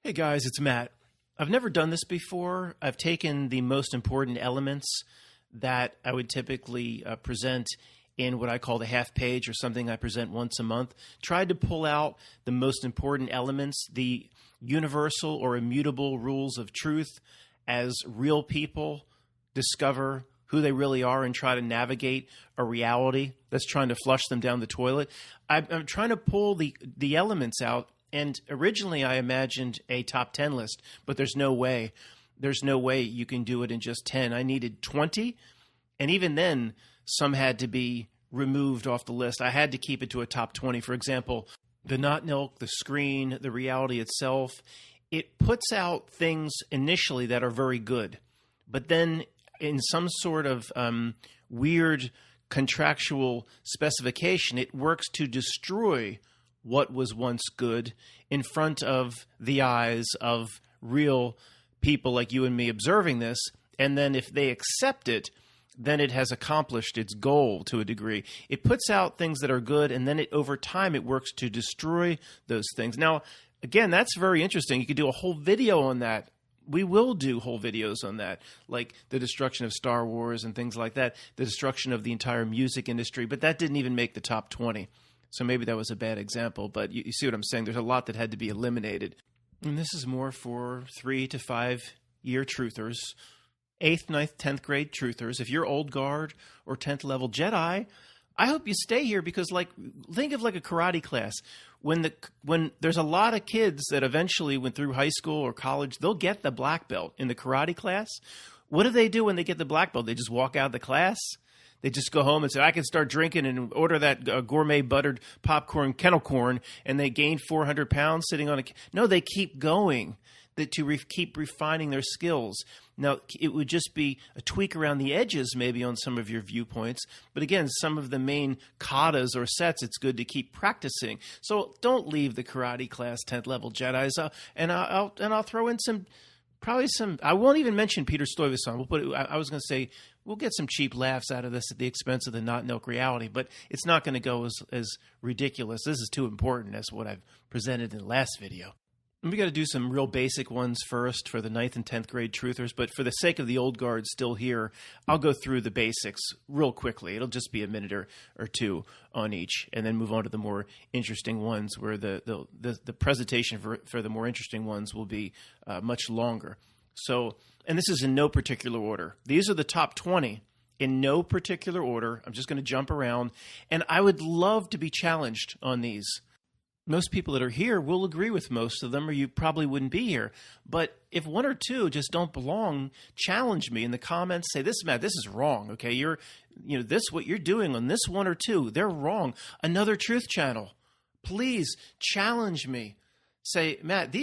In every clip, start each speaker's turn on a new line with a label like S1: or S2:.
S1: Hey guys, it's Matt. I've never done this before. I've taken the most important elements that I would typically present in what I call the half page, or something I present once a month, tried to pull out the most important elements, the universal or immutable rules of truth as real people discover who they really are and try to navigate a reality that's trying to flush them down the toilet. I'm trying to pull the elements out. And originally I imagined a top 10 list, but there's no way. There's no way you can do it in just 10. I needed 20. And even then, some had to be removed off the list. I had to keep it to a top 20. For example, the not milk, the screen, the reality itself, it puts out things initially that are very good. But then in some sort of weird contractual specification, it works to destroy what was once good in front of the eyes of real people like you and me observing this. And then if they accept it, then it has accomplished its goal to a degree. It puts out things that are good, and then over time it works to destroy those things. Now, again, that's very interesting. You could do a whole video on that. We will do whole videos on that, like the destruction of Star Wars and things like that, the destruction of the entire music industry, but that didn't even make the top 20. So maybe that was a bad example, but you see what I'm saying? There's a lot that had to be eliminated. And this is more for 3 to 5 year truthers, 8th, 9th, 10th grade truthers. If you're old guard or 10th level Jedi, I hope you stay here, because think of like a karate class. When there's a lot of kids that eventually went through high school or college, they'll get the black belt in the karate class. What do they do when they get the black belt? They just walk out of the class? They just go home and say, I can start drinking and order that gourmet buttered popcorn, kettle corn, and they gain 400 pounds sitting on a... No, they keep going to keep refining their skills. Now, it would just be a tweak around the edges maybe on some of your viewpoints. But again, some of the main katas or sets, it's good to keep practicing. So don't leave the karate class 10th level Jedis. And I'll throw in probably some... I won't even mention Peter Stuyvesant. I was going to say... We'll get some cheap laughs out of this at the expense of the not milk reality, but it's not going to go as ridiculous. This is too important as what I've presented in the last video. And we got to do some real basic ones first for the 9th and 10th grade truthers, but for the sake of the old guard still here, I'll go through the basics real quickly. It'll just be a minute or two on each, and then move on to the more interesting ones, where the presentation for the more interesting ones will be much longer. So, and this is in no particular order. These are the top 20 in no particular order. I'm just going to jump around, and I would love to be challenged on these. Most people that are here will agree with most of them, or you probably wouldn't be here. But if one or two just don't belong, challenge me in the comments. Say, this, Matt, this is wrong. Okay, what you're doing on this one or two, they're wrong. Another truth channel, please challenge me. Say, Matt,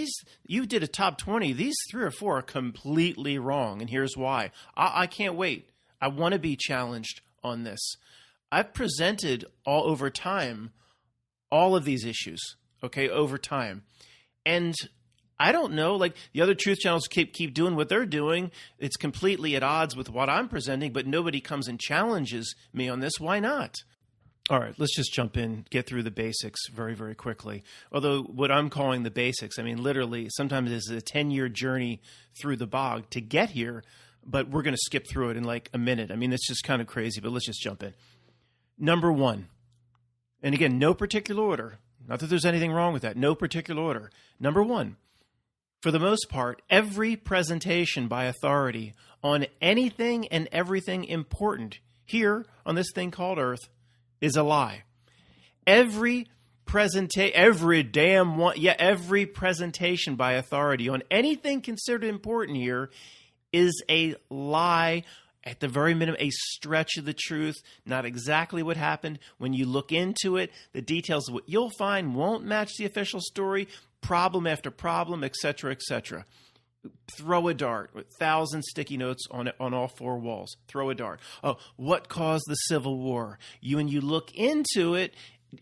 S1: you did a top 20. These 3 or 4 are completely wrong, and here's why. I can't wait. I want to be challenged on this. I've presented over time all of these issues, okay, over time. And I don't know, like the other truth channels keep doing what they're doing. It's completely at odds with what I'm presenting, but nobody comes and challenges me on this. Why not? All right, let's just jump in, get through the basics very, very quickly. Although what I'm calling the basics, I mean, literally, sometimes it's a 10-year journey through the bog to get here, but we're going to skip through it in like a minute. I mean, it's just kind of crazy, but let's just jump in. Number 1, and again, no particular order. Not that there's anything wrong with that. No particular order. Number 1, for the most part, every presentation by authority on anything and everything important here on this thing called Earth is a lie. Every presentation by authority on anything considered important here is a lie. At the very minimum, a stretch of the truth, not exactly what happened. When you look into it, the details of what you'll find won't match the official story, problem after problem, etc., etc. Throw a dart with 1,000 sticky notes on all 4 walls. Throw a dart. Oh, what caused the Civil War? When you look into it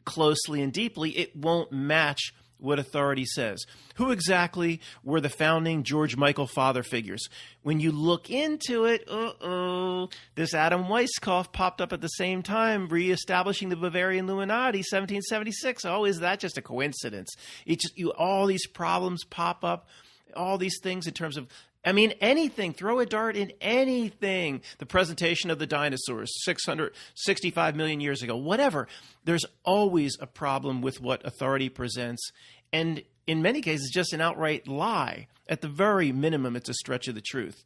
S1: closely and deeply, it won't match what authority says. Who exactly were the founding George Michael father figures? When you look into it, this Adam Weishaupt popped up at the same time, reestablishing the Bavarian Illuminati, 1776. Oh, is that just a coincidence? All these problems pop up, all these things in terms of, anything. Throw a dart in anything. The presentation of the dinosaurs 665 million years ago, whatever. There's always a problem with what authority presents. And in many cases, just an outright lie. At the very minimum, it's a stretch of the truth.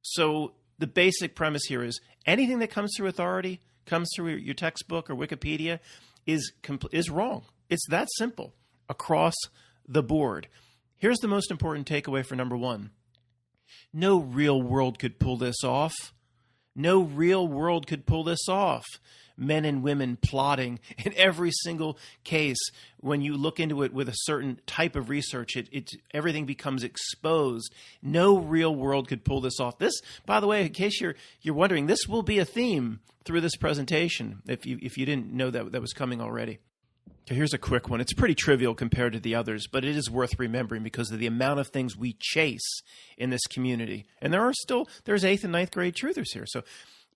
S1: So the basic premise here is anything that comes through authority, comes through your textbook or Wikipedia, is wrong. It's that simple across the board. Here's the most important takeaway for number one. No real world could pull this off. No real world could pull this off. Men and women plotting in every single case. When you look into it with a certain type of research, everything becomes exposed. No real world could pull this off. This, by the way, in case you're wondering, this will be a theme through this presentation. If you didn't know that was coming already. Okay, here's a quick one. It's pretty trivial compared to the others, but it is worth remembering because of the amount of things we chase in this community. And there's 8th and 9th grade truthers here. So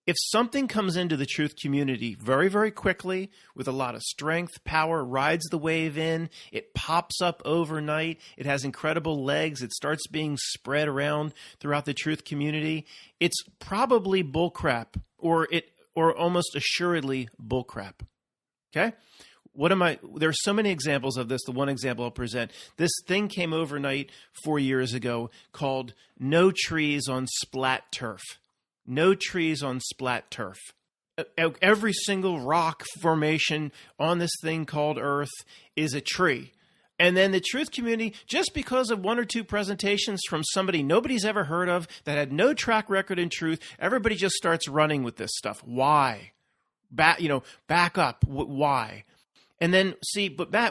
S1: if something comes into the truth community very, very quickly with a lot of strength, power, rides the wave in, it pops up overnight, it has incredible legs, it starts being spread around throughout the truth community, it's probably bullcrap or almost assuredly bullcrap. Okay? There are so many examples of this. The one example I'll present, this thing came overnight 4 years ago called No Trees on Splat Turf. No trees on splat turf. Every single rock formation on this thing called Earth is a tree. And then the truth community, just because of one or two presentations from somebody nobody's ever heard of that had no track record in truth, everybody just starts running with this stuff. Why? Back up. Why? And then,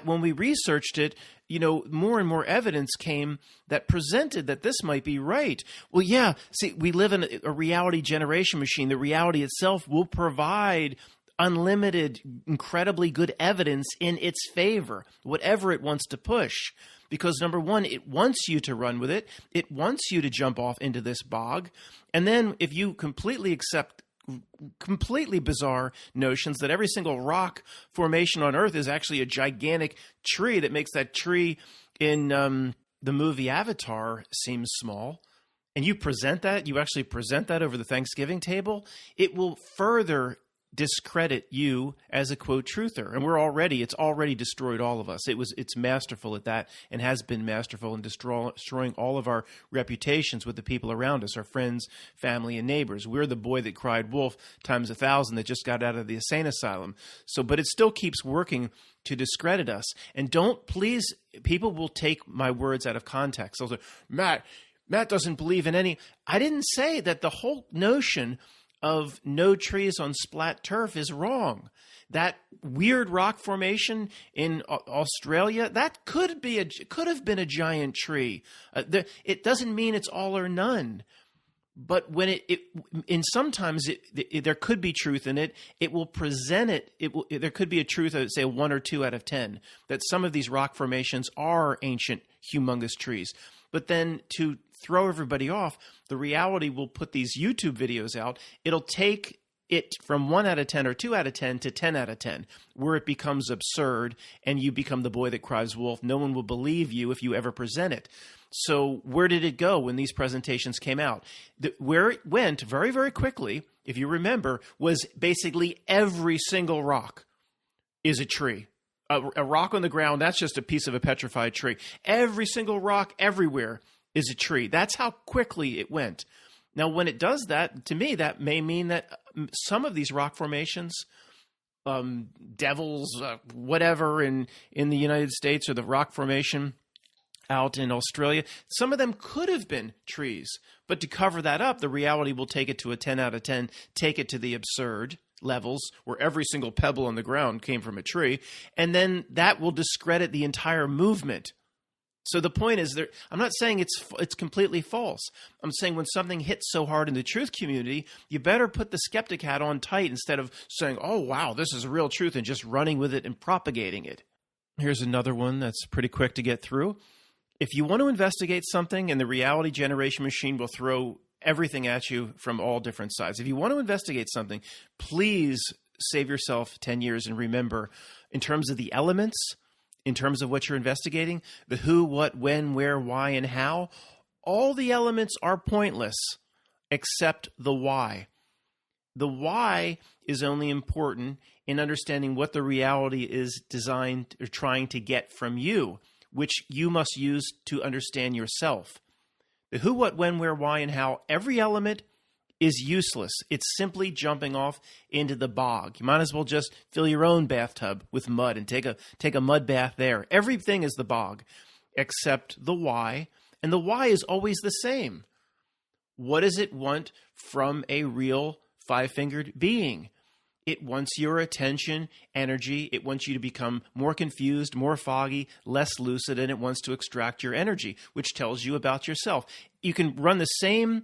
S1: when we researched it, more and more evidence came that presented that this might be right. Well, yeah, we live in a reality generation machine. The reality itself will provide unlimited, incredibly good evidence in its favor, whatever it wants to push. Because number one, it wants you to run with it. It wants you to jump off into this bog. And then if you completely accept completely bizarre notions that every single rock formation on Earth is actually a gigantic tree that makes that tree in the movie Avatar seem small, and you actually present that over the Thanksgiving table, it will further discredit you as a quote truther. And it's already destroyed all of us. It's masterful at that and has been masterful in destroying all of our reputations with the people around us, our friends, family, and neighbors. We're the boy that cried wolf times 1,000 that just got out of the insane asylum. But it still keeps working to discredit us. And people will take my words out of context. They'll say, Matt doesn't believe in any. I didn't say that the whole notion of no trees on splat turf is wrong. That weird rock formation in Australia, that could have been a giant tree. It doesn't mean it's all or none. But when sometimes there could be truth in it. It will present it. There could be a truth of, say, 1 or 2 out of 10 that some of these rock formations are ancient, humongous trees. But then to throw everybody off, the reality will put these YouTube videos out. It'll take it from 1 out of 10 or 2 out of 10 to 10 out of 10, where it becomes absurd and you become the boy that cries wolf. No one will believe you if you ever present it. So where did it go when these presentations came out? Where it went very, very quickly, if you remember, was basically every single rock is a tree. A rock on the ground, that's just a piece of a petrified tree. Every single rock everywhere is a tree. That's how quickly it went. Now, when it does that, to me, that may mean that some of these rock formations, devils, whatever in the United States, or the rock formation out in Australia, some of them could have been trees. But to cover that up, the reality will take it to a 10 out of 10, take it to the absurd levels where every single pebble on the ground came from a tree, and then that will discredit the entire movement. So the point is, I'm not saying it's completely false. I'm saying when something hits so hard in the truth community, you better put the skeptic hat on tight instead of saying, oh, wow, this is real truth, and just running with it and propagating it. Here's another one that's pretty quick to get through. If you want to investigate something, and the reality generation machine will throw everything at you from all different sides. If you want to investigate something, please save yourself 10 years and remember, in terms of the elements, in terms of what you're investigating, the who, what, when, where, why, and how, all the elements are pointless except the why. The why is only important in understanding what the reality is designed or trying to get from you, which you must use to understand yourself. The who, what, when, where, why, and how, every element is useless. It's simply jumping off into the bog. You might as well just fill your own bathtub with mud and take a mud bath there. Everything is the bog except the why, and the why is always the same. What does it want from a real five-fingered being? It wants your attention, energy. It wants you to become more confused, more foggy, less lucid, and it wants to extract your energy, which tells you about yourself. You can run the same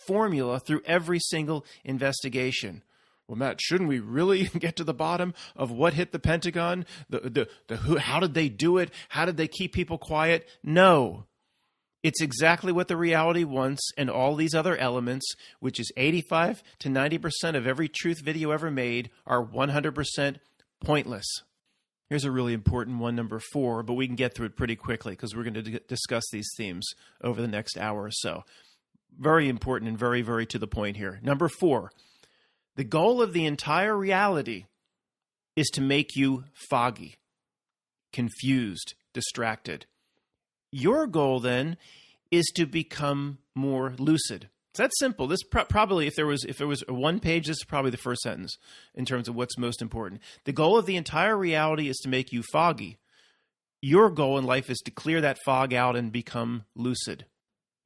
S1: formula through every single investigation. Well, Matt, shouldn't we really get to the bottom of what hit the Pentagon? The who? How did they do it? How did they keep people quiet? No. It's exactly what the reality wants, and all these other elements, which is 85 to 90% of every truth video ever made, are 100% pointless. Here's a really important one, number 4, but we can get through it pretty quickly because we're going to discuss these themes over the next hour or so. Very important and very, very to the point here. Number 4, the goal of the entire reality is to make you foggy, confused, distracted. Your goal, then, is to become more lucid. It's that simple. This probably, if there was a one page, this is probably the first sentence in terms of what's most important. The goal of the entire reality is to make you foggy. Your goal in life is to clear that fog out and become lucid.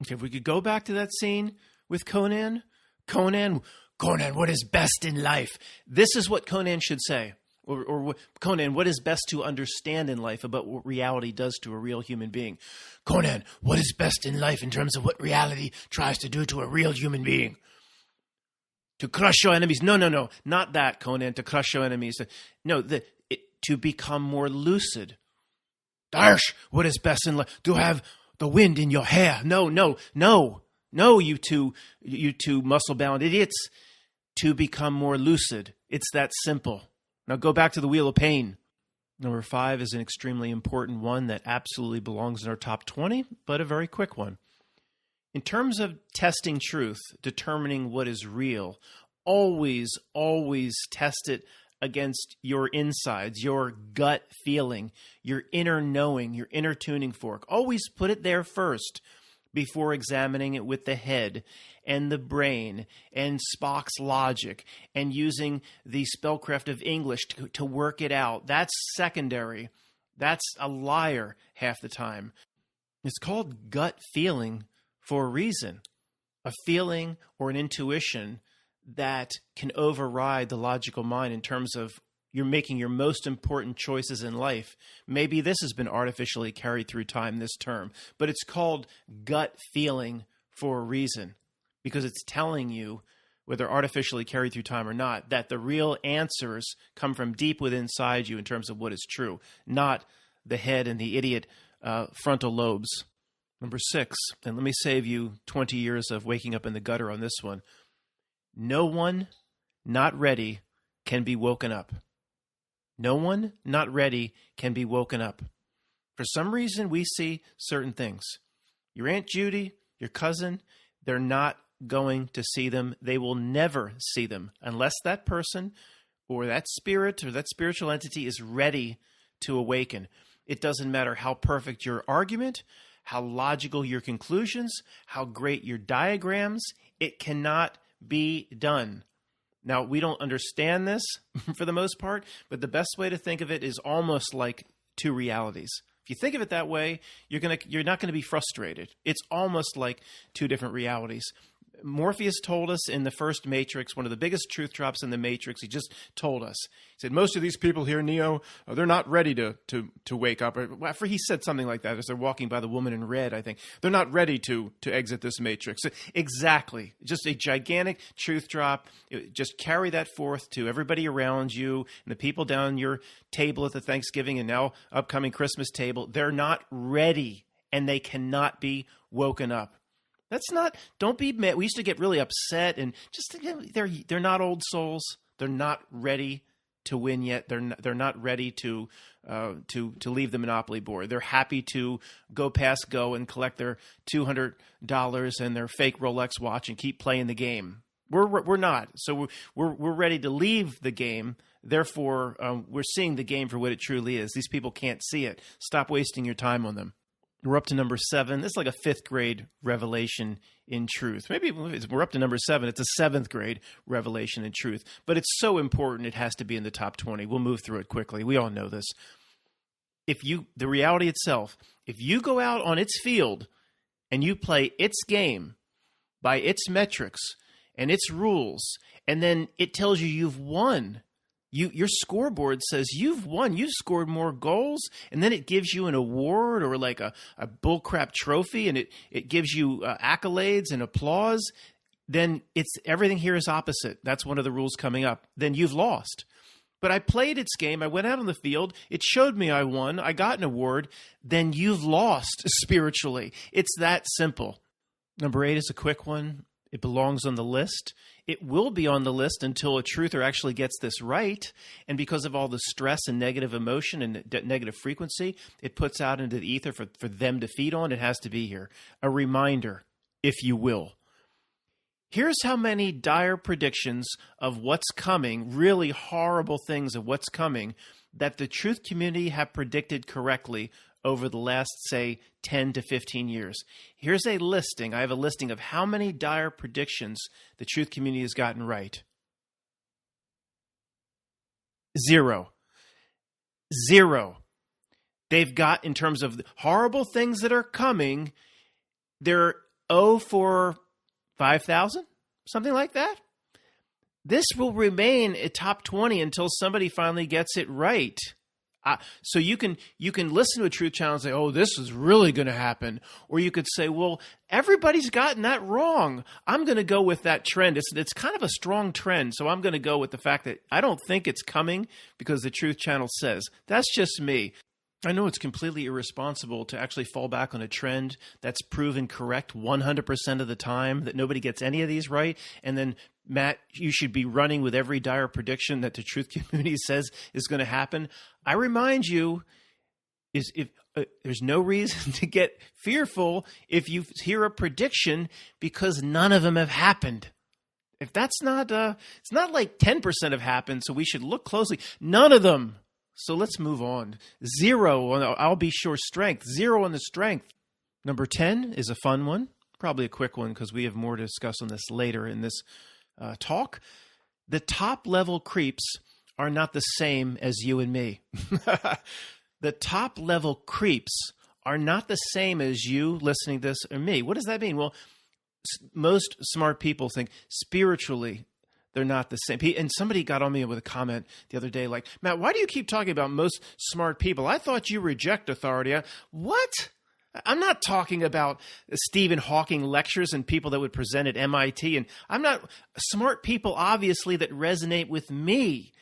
S1: Okay, if we could go back to that scene with Conan. Conan, what is best in life? This is what Conan should say. Or Conan, what is best to understand in life about what reality does to a real human being? Conan, what is best in life in terms of what reality tries to do to a real human being? To crush your enemies. No, not that, Conan, to crush your enemies. No, to become more lucid. Darsh, what is best in life? To have the wind in your hair. No, you two muscle-bound idiots. To become more lucid. It's that simple. Now go back to the Wheel of Pain. Number 5 is an extremely important one that absolutely belongs in our top 20, but a very quick one. In terms of testing truth, determining what is real, always test it against your insides, your gut feeling, your inner knowing, your inner tuning fork. Always put it there first before examining it with the head and the brain and Spock's logic and using the spellcraft of English to work it out. That's secondary. That's a liar half the time. It's called gut feeling for a reason. A feeling or an intuition that can override the logical mind in terms of you're making your most important choices in life. Maybe this has been artificially carried through time, this term, but it's called gut feeling for a reason because it's telling you, whether artificially carried through time or not, that the real answers come from deep within inside you in terms of what is true, not the head and the idiot frontal lobes. Number 6, and let me save you 20 years of waking up in the gutter on this one. No one not ready can be woken up. No one not ready can be woken up. For some reason, we see certain things. Your Aunt Judy, your cousin, they're not going to see them. They will never see them unless that person or that spirit or that spiritual entity is ready to awaken. It doesn't matter how perfect your argument, how logical your conclusions, how great your diagrams. It cannot be done. Now, we don't understand this for the most part, but the best way to think of it is almost like two realities. If you think of it that way, you're not going to be frustrated. It's almost like two different realities. Morpheus told us in the first Matrix, one of the biggest truth drops in the Matrix. He just told us. He said, most of these people here, Neo, they're not ready to wake up. Or after he said something like that as they're walking by the woman in red, I think. They're not ready to exit this Matrix. Exactly. Just a gigantic truth drop. Just carry that forth to everybody around you and the people down your table at the Thanksgiving and now upcoming Christmas table. They're not ready, and they cannot be woken up. That's not. Don't be mad. We used to get really upset and just they're not old souls. They're not ready to win yet. They're not ready to leave the Monopoly board. They're happy to go past go and collect their $200 and their fake Rolex watch and keep playing the game. We're not. So we're ready to leave the game. Therefore, we're seeing the game for what it truly is. These people can't see it. Stop wasting your time on them. We're up to number 7. This is like a 5th grade revelation in truth. Maybe we're up to number 7. It's a 7th grade revelation in truth. But it's so important it has to be in the top 20. We'll move through it quickly. We all know this. The reality itself, if you go out on its field and you play its game by its metrics and its rules, and then it tells you you've won, your scoreboard says you've won, you've scored more goals, and then it gives you an award or like a bullcrap trophy, and it gives you accolades and applause, then everything here is opposite. That's one of the rules coming up. Then you've lost. But I played its game. I went out on the field. It showed me I won. I got an award. Then you've lost spiritually. It's that simple. Number 8 is a quick one. It belongs on the list. It will be on the list until a truther actually gets this right. And because of all the stress and negative emotion and negative frequency it puts out into the ether for them to feed on, it has to be here. A reminder, if you will. Here's how many dire predictions of what's coming, really horrible things of what's coming, that the truth community have predicted correctly over the last, say, 10 to 15 years. Here's a listing. I have a listing of how many dire predictions the truth community has gotten right. 0. 0. They've got, in terms of horrible things that are coming, they're 0 for 5,000, something like that. This will remain a top 20 until somebody finally gets it right. So you can listen to a truth channel and say, oh, this is really going to happen. Or you could say, well, everybody's gotten that wrong. I'm going to go with that trend. It's kind of a strong trend. So I'm going to go with the fact that I don't think it's coming because the truth channel says. That's just me. I know it's completely irresponsible to actually fall back on a trend that's proven correct 100% of the time, that nobody gets any of these right. And then, Matt, you should be running with every dire prediction that the truth community says is going to happen. I remind you, if there's no reason to get fearful if you hear a prediction, because none of them have happened. If that's not, it's not like 10% have happened, so we should look closely. None of them. So let's move on. 0 on I'll be sure strength. 0 on the strength. Number 10 is a fun one. Probably a quick one because we have more to discuss on this later in this talk. The top level creeps are not the same as you and me. The top level creeps are not the same as you listening to this or me. What does that mean? Well, most smart people think spiritually they're not the same. And somebody got on me with a comment the other day like, Matt, why do you keep talking about most smart people? I thought you reject authority. What? I'm not talking about Stephen Hawking lectures and people that would present at MIT. And I'm not smart people, obviously, that resonate with me,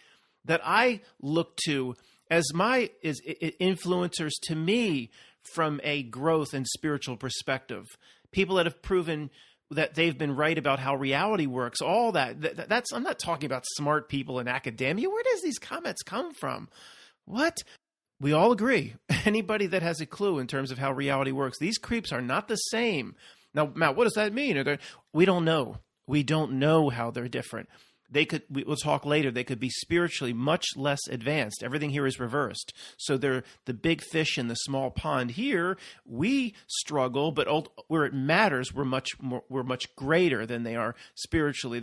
S1: that I look to as influencers to me from a growth and spiritual perspective. People that have proven that they've been right about how reality works, all that. That's I'm not talking about smart people in academia. Where does these comments come from? What? We all agree. Anybody that has a clue in terms of how reality works, these creeps are not the same. Now, Matt, what does that mean? We don't know. We don't know how they're different. We'll talk later, they could be spiritually much less advanced. Everything here is reversed. So they're the big fish in the small pond. Here, we struggle, but where it matters, we're much greater than they are spiritually.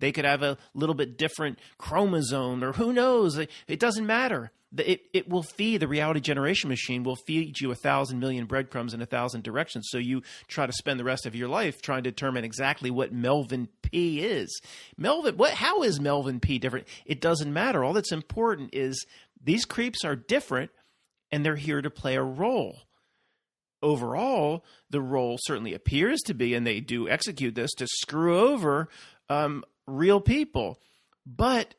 S1: They could have a little bit different chromosome, or who knows? It doesn't matter. It will feed, the reality generation machine will feed you 1,000 million breadcrumbs in 1,000 directions. So you try to spend the rest of your life trying to determine exactly what Melvin P is. How is Melvin P different? It doesn't matter. All that's important is these creeps are different and they're here to play a role. Overall, the role certainly appears to be, and they do execute this, to screw over real people. But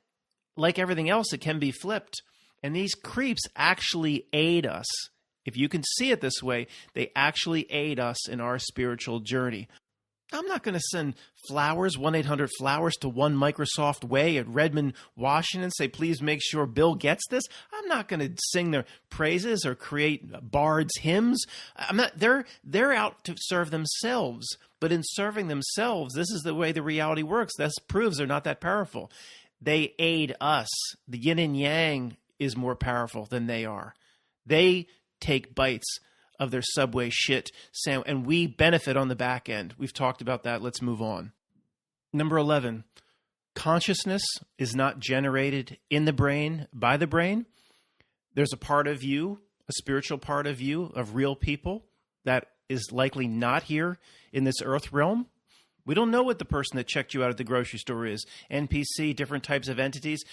S1: like everything else, it can be flipped. And these creeps actually aid us. If you can see it this way, they actually aid us in our spiritual journey. I'm not going to send flowers, 1-800-FLOWERS, to One Microsoft Way at Redmond, Washington, say, please make sure Bill gets this. I'm not going to sing their praises or create bards' hymns. They're out to serve themselves. But in serving themselves, this is the way the reality works. This proves they're not that powerful. They aid us. The yin and yang is more powerful than they are. They take bites of their Subway shit, and we benefit on the back end. We've talked about that. Let's move on. Number 11, consciousness is not generated in the brain by the brain. There's a part of you, a spiritual part of you, of real people, that is likely not here in this earth realm. We don't know what the person that checked you out at the grocery store is. NPC, different types of entities.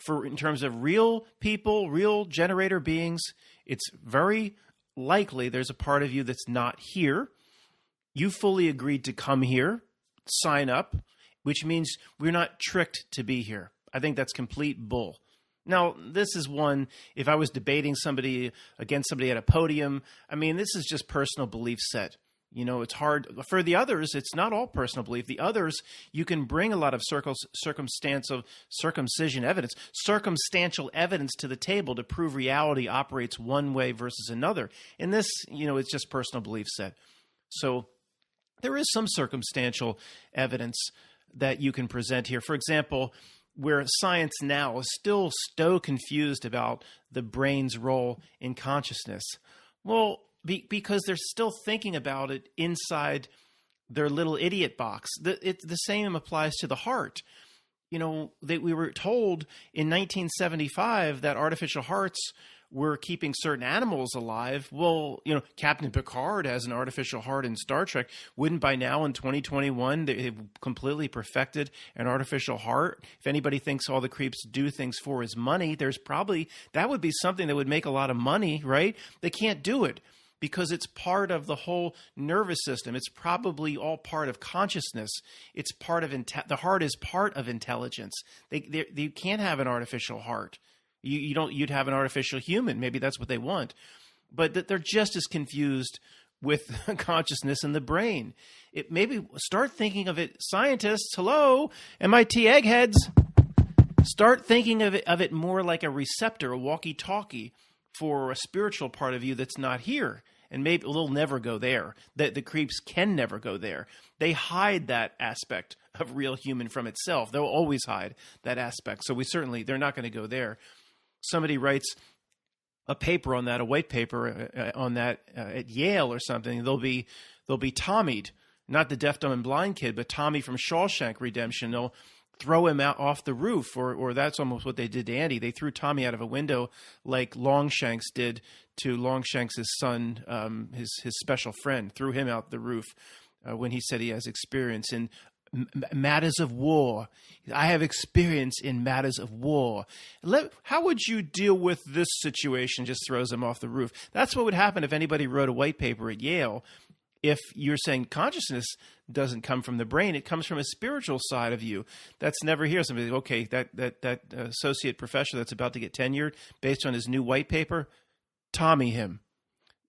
S1: In terms of real people, real generator beings, it's very likely there's a part of you that's not here. You fully agreed to come here, sign up, which means we're not tricked to be here. I think that's complete bull. Now, this is one, if I was debating somebody against somebody at a podium, this is just personal belief set. It's hard. For the others, it's not all personal belief. The others, you can bring a lot of circumstantial evidence to the table to prove reality operates one way versus another. In this, it's just personal belief set. So there is some circumstantial evidence that you can present here. For example, where science now is still so confused about the brain's role in consciousness. Well, because they're still thinking about it inside their little idiot box. The same applies to the heart. We were told in 1975 that artificial hearts were keeping certain animals alive. Well, Captain Picard has an artificial heart in Star Trek. Wouldn't by now in 2021 they've completely perfected an artificial heart? If anybody thinks all the creeps do things for his money, that would be something that would make a lot of money, right? They can't do it, because it's part of the whole nervous system. It's probably all part of consciousness. It's part of the heart is part of intelligence. You can't have an artificial heart. You'd have an artificial human. Maybe that's what they want. But they're just as confused with consciousness in the brain. Maybe start thinking of it, scientists, hello, MIT eggheads, start thinking of it more like a receptor, a walkie-talkie for a spiritual part of you that's not here. And maybe they'll never go there. The creeps can never go there. They hide that aspect of real human from itself. They'll always hide that aspect. So they're not going to go there. Somebody writes a paper on that, a white paper on that at Yale or something. They'll be Tommied, not the deaf, dumb, and blind kid, but Tommy from Shawshank Redemption. They'll throw him out off the roof, or that's almost what they did to Andy. They threw Tommy out of a window like Longshanks did to Longshanks' son, his special friend, threw him out the roof when he said he has experience in matters of war. I have experience in matters of war. How would you deal with this situation? Just throws him off the roof. That's what would happen if anybody wrote a white paper at Yale. If you're saying consciousness doesn't come from the brain, it comes from a spiritual side of you that's never here. Somebody, okay, that associate professor that's about to get tenured based on his new white paper, Tommy him.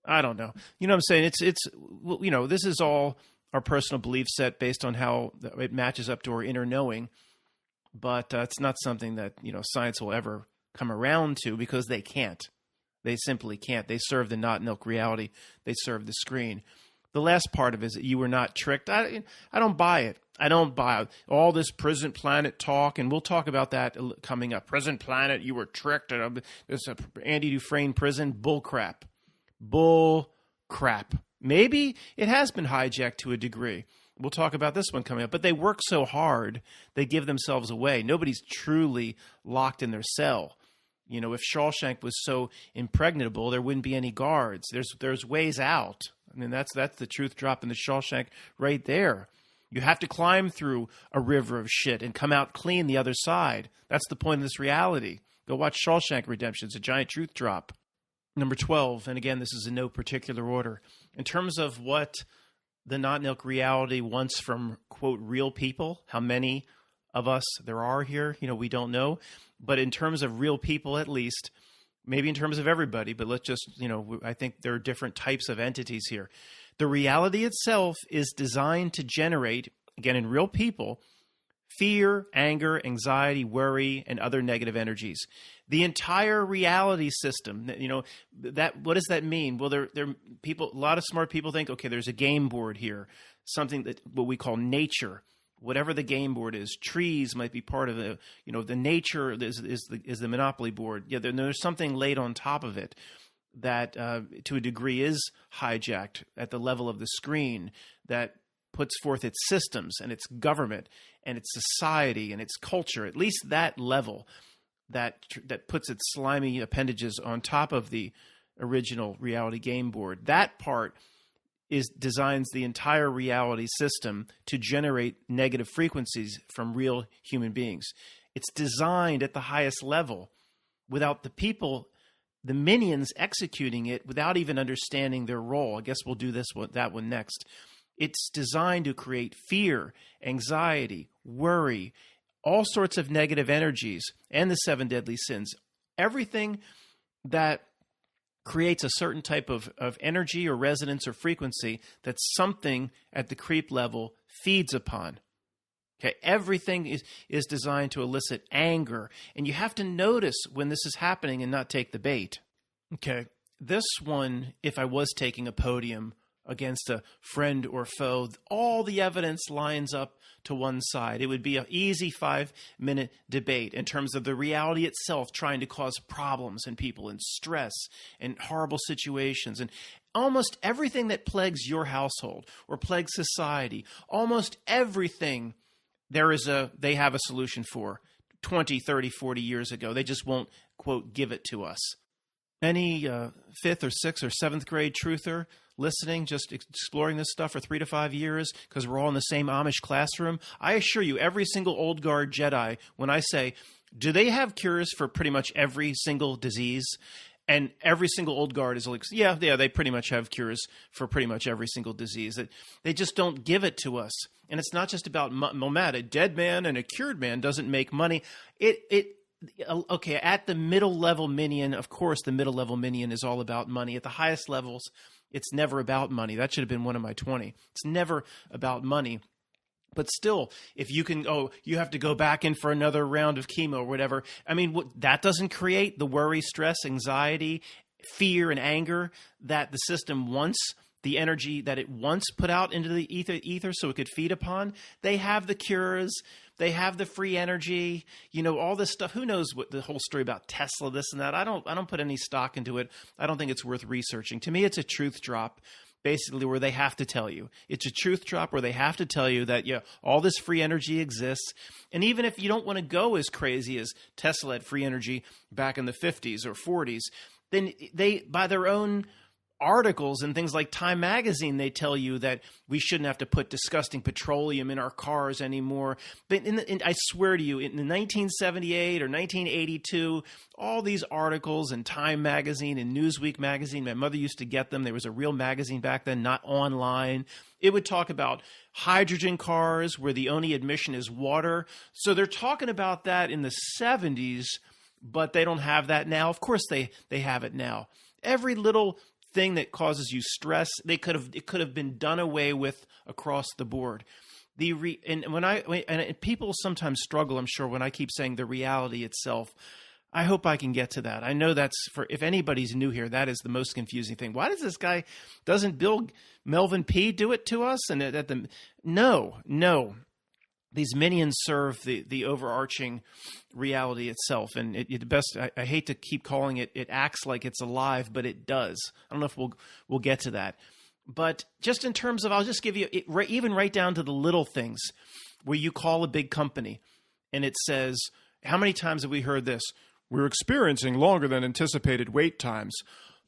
S1: I don't know. You know what I'm saying? It's this is all our personal belief set based on how it matches up to our inner knowing, but it's not something that science will ever come around to, because they can't. They simply can't. They serve the not milk reality. They serve the screen. The last part of it is that you were not tricked. I don't buy it. I don't buy all this prison planet talk, and we'll talk about that coming up. Prison planet, you were tricked. This Andy Dufresne prison, bull crap. Bull crap. Maybe it has been hijacked to a degree. We'll talk about this one coming up. But they work so hard, they give themselves away. Nobody's truly locked in their cell. If Shawshank was so impregnable, there wouldn't be any guards. There's ways out. I mean, that's the truth drop in the Shawshank right there. You have to climb through a river of shit and come out clean the other side. That's the point of this reality. Go watch Shawshank Redemption. It's a giant truth drop. Number 12, and again, this is in no particular order. In terms of what the not-milk reality wants from, quote, real people, how many of us there are here, we don't know. But in terms of real people, at least, maybe in terms of everybody, but let's just, I think there are different types of entities here. The reality itself is designed to generate, again, in real people, fear, anger, anxiety, worry, and other negative energies. The entire reality system, what does that mean? Well, there people, a lot of smart people think, okay, there's a game board here, something that what we call nature. Whatever the game board is, trees might be part of the, the nature is the Monopoly board. Yeah, there's something laid on top of it that to a degree is hijacked at the level of the screen that puts forth its systems and its government and its society and its culture, at least that level that puts its slimy appendages on top of the original reality game board. That part designs the entire reality system to generate negative frequencies from real human beings. It's designed at the highest level without the people, the minions executing it without even understanding their role. I guess we'll do that one next. It's designed to create fear, anxiety, worry, all sorts of negative energies, and the 7 deadly sins. Everything that creates a certain type of energy or resonance or frequency that something at the creep level feeds upon. Okay, everything is designed to elicit anger, and you have to notice when this is happening and not take the bait. Okay, this one, if I was taking a podium against a friend or foe, all the evidence lines up to one side. It would be an easy 5-minute debate in terms of the reality itself trying to cause problems in people and stress and horrible situations and almost everything that plagues your household or plagues society. Almost everything they have a solution for 20, 30, 40 years ago. They just won't, quote, give it to us. Any 5th or 6th or 7th grade truther listening, just exploring this stuff for 3 to 5 years because we're all in the same Amish classroom, I assure you, every single old guard Jedi, when I say, do they have cures for pretty much every single disease? And every single old guard is like, yeah, they pretty much have cures for pretty much every single disease. They just don't give it to us. And it's not just about Matt, a dead man and a cured man doesn't make money. Okay, at the middle level minion, of course, the middle level minion is all about money. At the highest levels, it's never about money. That should have been one of my 20. It's never about money. But still, if you can, you have to go back in for another round of chemo or whatever. I mean, that doesn't create the worry, stress, anxiety, fear, and anger that the system wants, the energy that it once put out into the ether so it could feed upon. They have the cures. They have the free energy, all this stuff. Who knows what the whole story about Tesla, this and that. I don't put any stock into it. I don't think it's worth researching. To me, it's a truth drop, basically, where they have to tell you. It's a truth drop where they have to tell you that, all this free energy exists. And even if you don't want to go as crazy as Tesla had free energy back in the 50s or 40s, then they, by their own articles and things like Time Magazine, they tell you that we shouldn't have to put disgusting petroleum in our cars anymore. But I swear to you, in 1978 or 1982, all these articles in Time Magazine and Newsweek magazine, my mother used to get them. There was a real magazine back then, not online. It would talk about hydrogen cars where the only emission is water. So they're talking about that in the 70s, but they don't have that now. Of course they have it now. Every little thing that causes you stress, it could have been done away with across the board. And people sometimes struggle, I'm sure, when I keep saying the reality itself. I hope I can get to that. I know that's if anybody's new here, that is the most confusing thing. Why does this guy, doesn't Bill Melvin P. do it to us? And no. These minions serve the overarching reality itself. And I hate to keep calling it, it acts like it's alive, but it does. I don't know if we'll get to that. But just in terms of, I'll just give you, even right down to the little things where you call a big company and it says, how many times have we heard this?
S2: We're experiencing longer than anticipated wait times.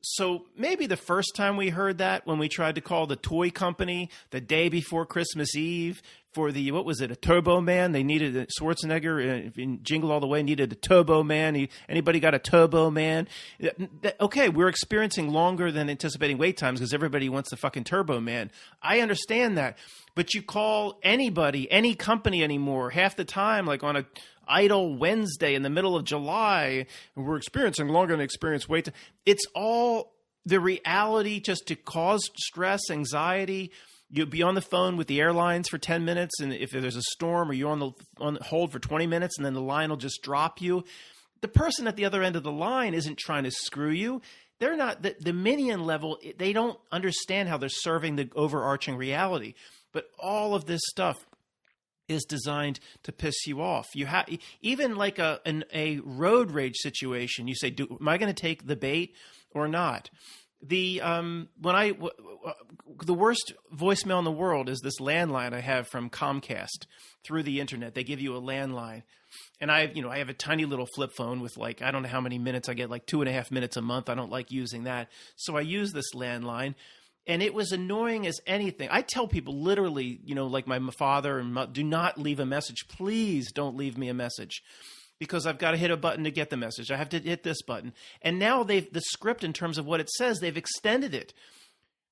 S1: So maybe the first time we heard that when we tried to call the toy company the day before Christmas Eve for the, what was it, a Turbo Man? They needed a Schwarzenegger in Jingle All the Way needed a Turbo Man. Anybody got a Turbo Man? Okay, we're experiencing longer than anticipating wait times because everybody wants the fucking Turbo Man. I understand that. But you call anybody, any company anymore, half the time, like on a idle Wednesday in the middle of July, and we're experiencing longer than experienced wait time. It's all the reality just to cause stress, anxiety. You'll be on the phone with the airlines for 10 minutes, and if there's a storm, or you're on hold for 20 minutes, and then the line will just drop you. The person at the other end of the line isn't trying to screw you. They're not the minion level. They don't understand how they're serving the overarching reality. But all of this stuff is designed to piss you off. You have even like a road rage situation. You say, "Am I going to take the bait or not?" The worst voicemail in the world is this landline I have from Comcast through the internet. They give you a landline, and I have a tiny little flip phone with like I don't know how many minutes I get, like 2.5 minutes a month. I don't like using that, so I use this landline. And it was annoying as anything. I tell people literally, like my father and do not leave a message. Please don't leave me a message because I've got to hit a button to get the message. I have to hit this button. And now the script in terms of what it says, they've extended it.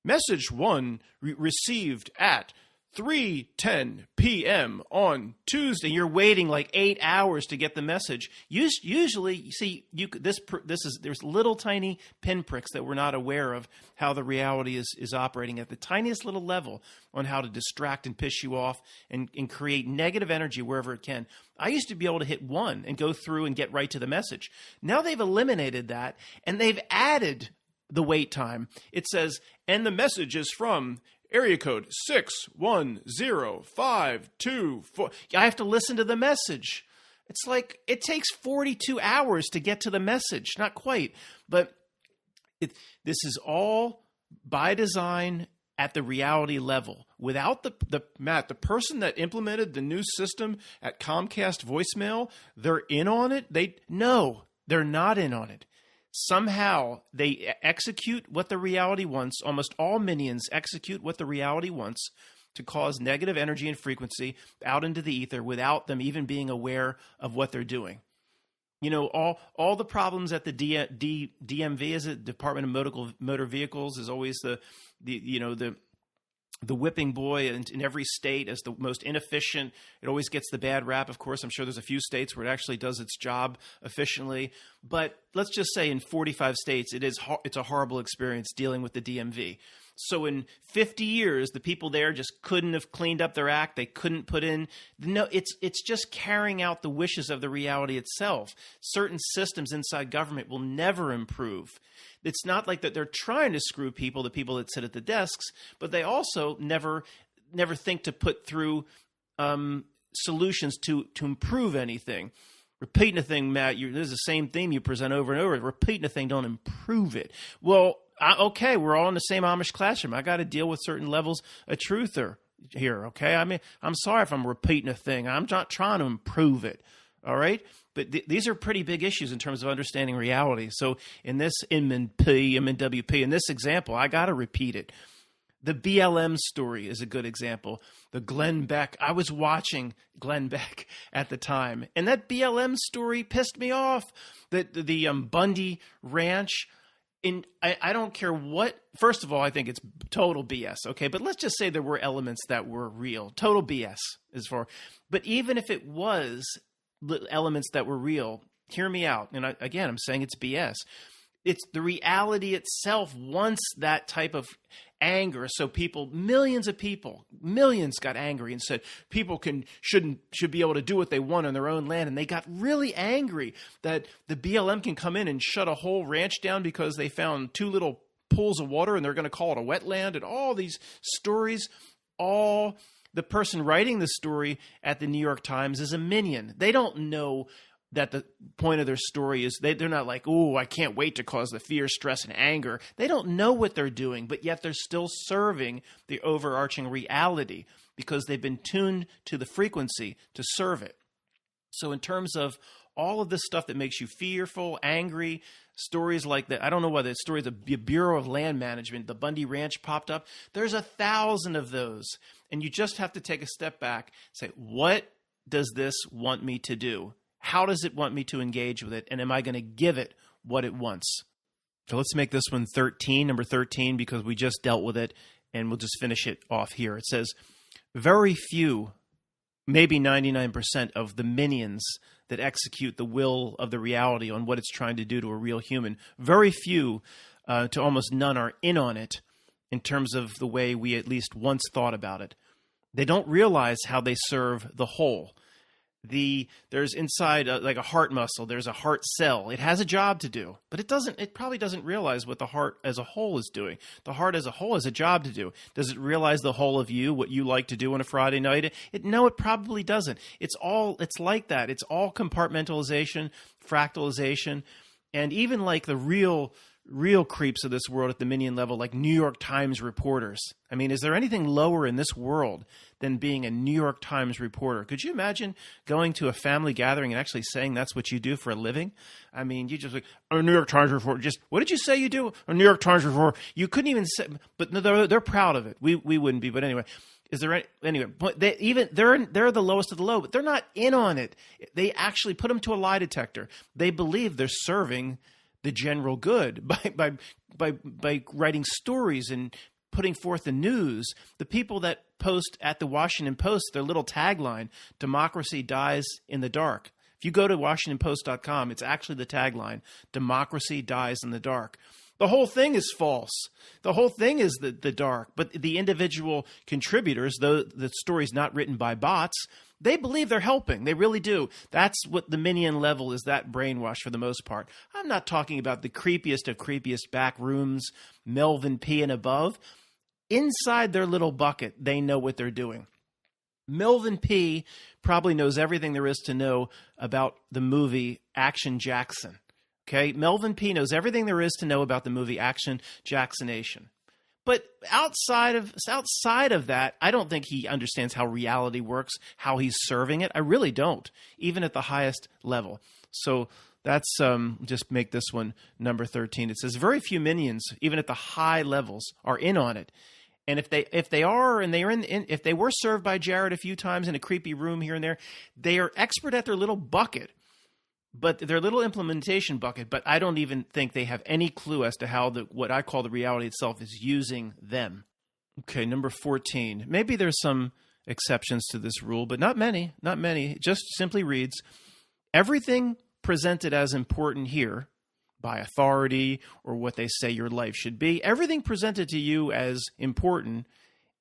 S1: Message 1 received at 3:10 p.m. on Tuesday. You're waiting like 8 hours to get the message. Usually, you see, there's little tiny pinpricks that we're not aware of how the reality is operating at the tiniest little level on how to distract and piss you off and create negative energy wherever it can. I used to be able to hit 1 and go through and get right to the message. Now they've eliminated that and they've added the wait time. It says, and the message is from area code 610524. I have to listen to the message. It's like it takes 42 hours to get to the message. Not quite, but this is all by design at the reality level. Without the person that implemented the new system at Comcast voicemail, they're in on it. No, they're not in on it. Somehow they execute what the reality wants. Almost all minions execute what the reality wants to cause negative energy and frequency out into the ether without them even being aware of what they're doing. All the problems at the DMV, is it Department of Motor Vehicles, is always the whipping boy in every state as the most inefficient. It always gets the bad rap. Of course, I'm sure there's a few states where it actually does its job efficiently. But let's just say in 45 states, it's a horrible experience dealing with the DMV. So in 50 years, the people there just couldn't have cleaned up their act. They couldn't put in – no, it's just carrying out the wishes of the reality itself. Certain systems inside government will never improve. It's not like that they're trying to screw people, the people that sit at the desks, but they also never think to put through solutions to improve anything. Repeating a thing, Matt, there's the same theme you present over and over. Repeating a thing don't improve it. Well, okay, we're all in the same Amish classroom. I got to deal with certain levels of truth here, okay? I mean, I'm sorry if I'm repeating a thing. I'm not trying to improve it, all right? But these are pretty big issues in terms of understanding reality. So in this MNWP, in this example, I got to repeat it. The BLM story is a good example. The Glenn Beck, I was watching Glenn Beck at the time, and that BLM story pissed me off. The Bundy Ranch, I don't care what. First of all, I think it's total BS, okay? But let's just say there were elements that were real. Total BS as far. But even if it was elements that were real, hear me out. And I'm saying it's BS. It's the reality itself wants that type of anger. So millions got angry and said people should be able to do what they want on their own land. And they got really angry that the BLM can come in and shut a whole ranch down because they found 2 little pools of water and they're going to call it a wetland, and all these stories. All the person writing the story at the New York Times is a minion. They don't know that the point of their story is they're not like, oh, I can't wait to cause the fear, stress, and anger. They don't know what they're doing, but yet they're still serving the overarching reality because they've been tuned to the frequency to serve it. So in terms of all of this stuff that makes you fearful, angry, stories like that. I don't know whether it's stories of the Bureau of Land Management, the Bundy Ranch popped up. There's 1,000 of those. And you just have to take a step back and say, what does this want me to do? How does it want me to engage with it? And am I going to give it what it wants? So let's make this one 13, number 13, because we just dealt with it, and we'll just finish it off here. It says, very few, maybe 99% of the minions that execute the will of the reality on what it's trying to do to a real human, very few to almost none are in on it in terms of the way we at least once thought about it. They don't realize how they serve the whole. There's inside like a heart muscle, there's a heart cell. It has a job to do, but it probably doesn't realize what the heart as a whole is doing. The heart as a whole has a job to do. Does it realize the whole of you, what you like to do on a Friday night? No, it probably doesn't. It's like that. It's all compartmentalization, fractalization, and even like the real creeps of this world at the minion level, like New York Times reporters. I mean, is there anything lower in this world than being a New York Times reporter? Could you imagine going to a family gathering and actually saying that's what you do for a living? I mean, you just like, a New York Times reporter. Just, what did you say you do? A New York Times reporter. You couldn't even say, but no, they're proud of it. We wouldn't be, but anyway. Is there any, anyway? They're the lowest of the low, but they're not in on it. They actually put them to a lie detector. They believe they're serving the general good by writing stories and putting forth the news. The people that post at the Washington Post, their little tagline, democracy dies in the dark. If you go to WashingtonPost.com, it's actually the tagline, democracy dies in the dark. The whole thing is false. The whole thing is the dark. But the individual contributors, though the story's not written by bots, they believe they're helping. They really do. That's what the minion level is, that brainwash for the most part. I'm not talking about the creepiest of creepiest back rooms, Melvin P. and above. Inside their little bucket, they know what they're doing. Melvin P. probably knows everything there is to know about the movie Action Jackson. Okay, Melvin P. knows everything there is to know about the movie Action Jacksonation. But outside of that, I don't think he understands how reality works, how he's serving it. I really don't, even at the highest level. So that's just make this one number 13. It says very few minions, even at the high levels, are in on it. And if they are, and if they were served by Jared a few times in a creepy room here and there, they are expert at their little bucket. But their little implementation bucket, but I don't even think they have any clue as to how what I call the reality itself is using them. Okay, number 14. Maybe there's some exceptions to this rule, but not many, not many. It just simply reads, everything presented as important here by authority or what they say your life should be, everything presented to you as important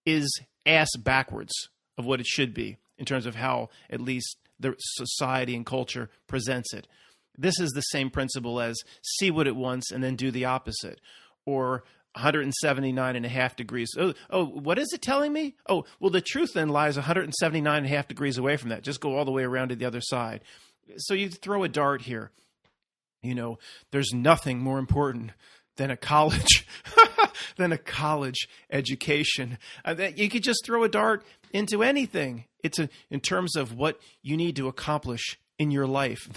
S1: is ass backwards of what it should be in terms of how at least the society and culture presents it. This is the same principle as see what it wants and then do the opposite. Or 179.5 degrees. Oh, what is it telling me? Oh, well, the truth then lies 179.5 degrees away from that. Just go all the way around to the other side. So you throw a dart here. You know, there's nothing more important than a college education. You could just throw a dart into anything. It's in terms of what you need to accomplish in your life.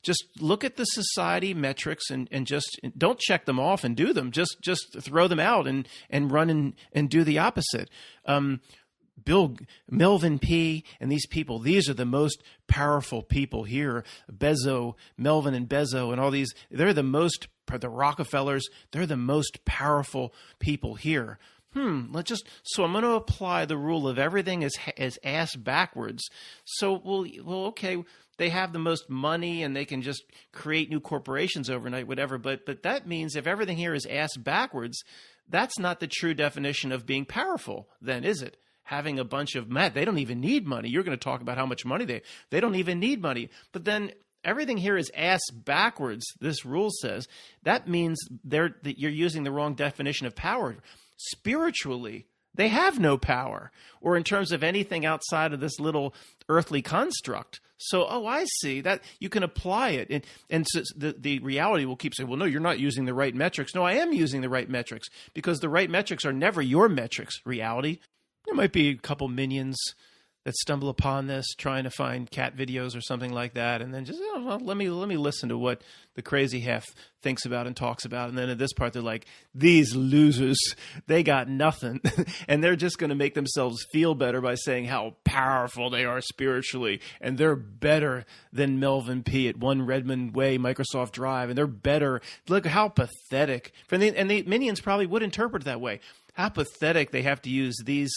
S1: Just look at the society metrics and just don't check them off and do them. Just throw them out and run and do the opposite. Melvin P. and these people, these are the most powerful people here. Melvin and Bezos and all these, the Rockefellers, they're the most powerful people here. So I'm going to apply the rule of everything is ass backwards. So, okay, they have the most money and they can just create new corporations overnight, whatever. But that means if everything here is ass backwards, that's not the true definition of being powerful then, is it? Having a bunch of they don't even need money. You're going to talk about how much money they don't even need money. But then everything here is ass backwards, this rule says. That means that you're using the wrong definition of power. Spiritually, they have no power, or in terms of anything outside of this little earthly construct. So, I see that you can apply it. And so the reality will keep saying, well, no, you're not using the right metrics. No, I am using the right metrics because the right metrics are never your metrics, reality. There might be a couple minions that stumble upon this trying to find cat videos or something like that, and then just let me listen to what the crazy half thinks about and talks about, and then at this part they're like, these losers, they got nothing, and they're just going to make themselves feel better by saying how powerful they are spiritually, and they're better than Melvin P. at One Redmond Way, Microsoft Drive, and they're better. Look how pathetic. And the minions probably would interpret it that way. How pathetic they have to use these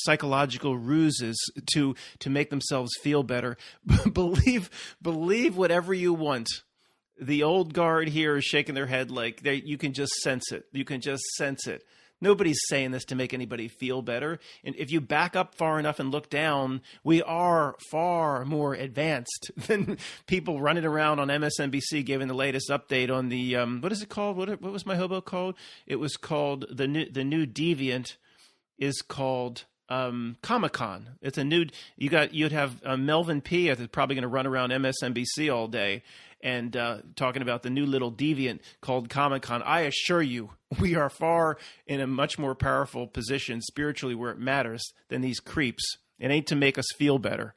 S1: psychological ruses to make themselves feel better. believe whatever you want. The old guard here is shaking their head like you can just sense it. You can just sense it. Nobody's saying this to make anybody feel better. And if you back up far enough and look down, we are far more advanced than people running around on MSNBC giving the latest update on the what is it called? What was my hobo called? It was called the new deviant is called Comic-Con. It's a new. You'd have Melvin P. that's probably going to run around MSNBC all day and talking about the new little deviant called Comic-Con. I assure you, we are far in a much more powerful position spiritually where it matters than these creeps. It ain't to make us feel better.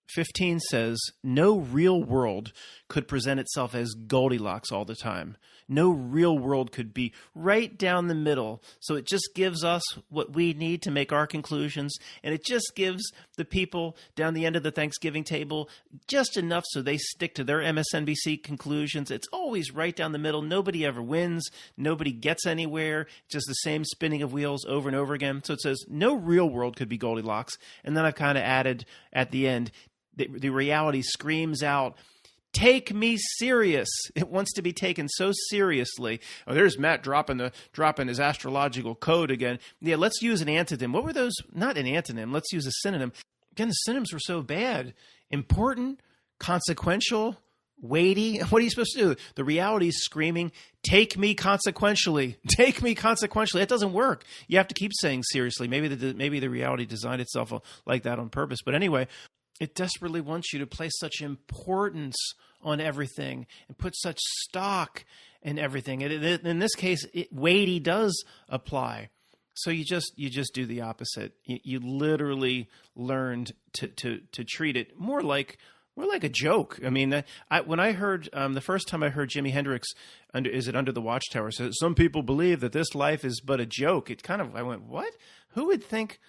S1: 15 says, no real world could present itself as Goldilocks all the time. No real world could be right down the middle. So it just gives us what we need to make our conclusions. And it just gives the people down the end of the Thanksgiving table just enough so they stick to their MSNBC conclusions. It's always right down the middle. Nobody ever wins. Nobody gets anywhere. Just the same spinning of wheels over and over again. So it says no real world could be Goldilocks. And then I've kind of added at the end, the reality screams out, take me serious. It wants to be taken so seriously. Oh, there's Matt dropping his astrological code again. Yeah, let's use an antonym. What were those? Not an antonym. Let's use a synonym. Again, the synonyms were so bad. Important, consequential, weighty. What are you supposed to do? The reality is screaming, take me consequentially. Take me consequentially. That doesn't work. You have to keep saying seriously. Maybe the reality designed itself like that on purpose. But anyway, it desperately wants you to place such importance on everything and put such stock in everything. In this case, weighty does apply. So you just do the opposite. You literally learned to treat it more like a joke. I mean, when I heard the first time I heard Jimi Hendrix, Under the Watchtower, said some people believe that this life is but a joke. I went, what? Who would think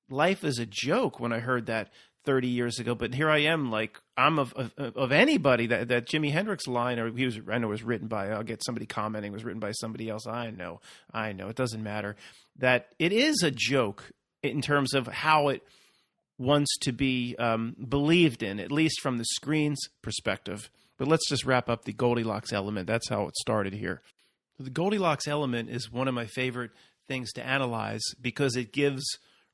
S1: life is a joke when I heard that 30 years ago? But here I am, like I'm of anybody that Jimi Hendrix line, or I know it was written by, I'll get somebody commenting, it was written by somebody else. I know, it doesn't matter. That it is a joke in terms of how it wants to be believed in, at least from the screen's perspective. But let's just wrap up the Goldilocks element. That's how it started here. The Goldilocks element is one of my favorite things to analyze because it gives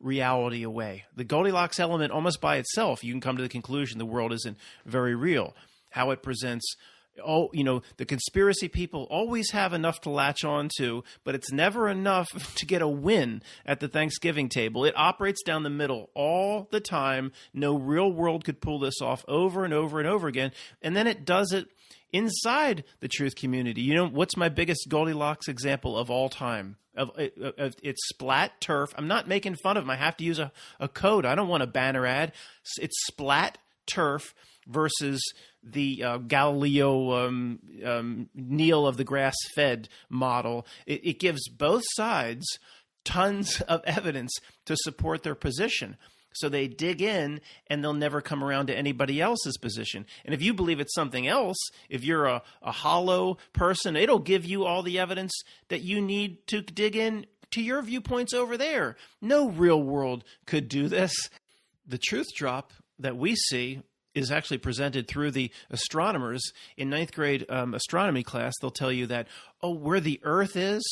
S1: reality away. The Goldilocks element, almost by itself, you can come to the conclusion the world isn't very real. How it presents, the conspiracy people always have enough to latch on to, but it's never enough to get a win at the Thanksgiving table. It operates down the middle all the time. No real world could pull this off over and over and over again. And then it does it inside the truth community. You know, what's my biggest Goldilocks example of all time? It's Splat Turf. I'm not making fun of them. I have to use a code. I don't want a banner ad. It's Splat Turf versus the Galileo Neil of the grass-fed model. It gives both sides tons of evidence to support their position. So they dig in and they'll never come around to anybody else's position. And if you believe it's something else, if you're a hollow person, it'll give you all the evidence that you need to dig in to your viewpoints over there. No real world could do this. The truth drop that we see is actually presented through the astronomers. In ninth grade astronomy class, they'll tell you that, where the Earth is,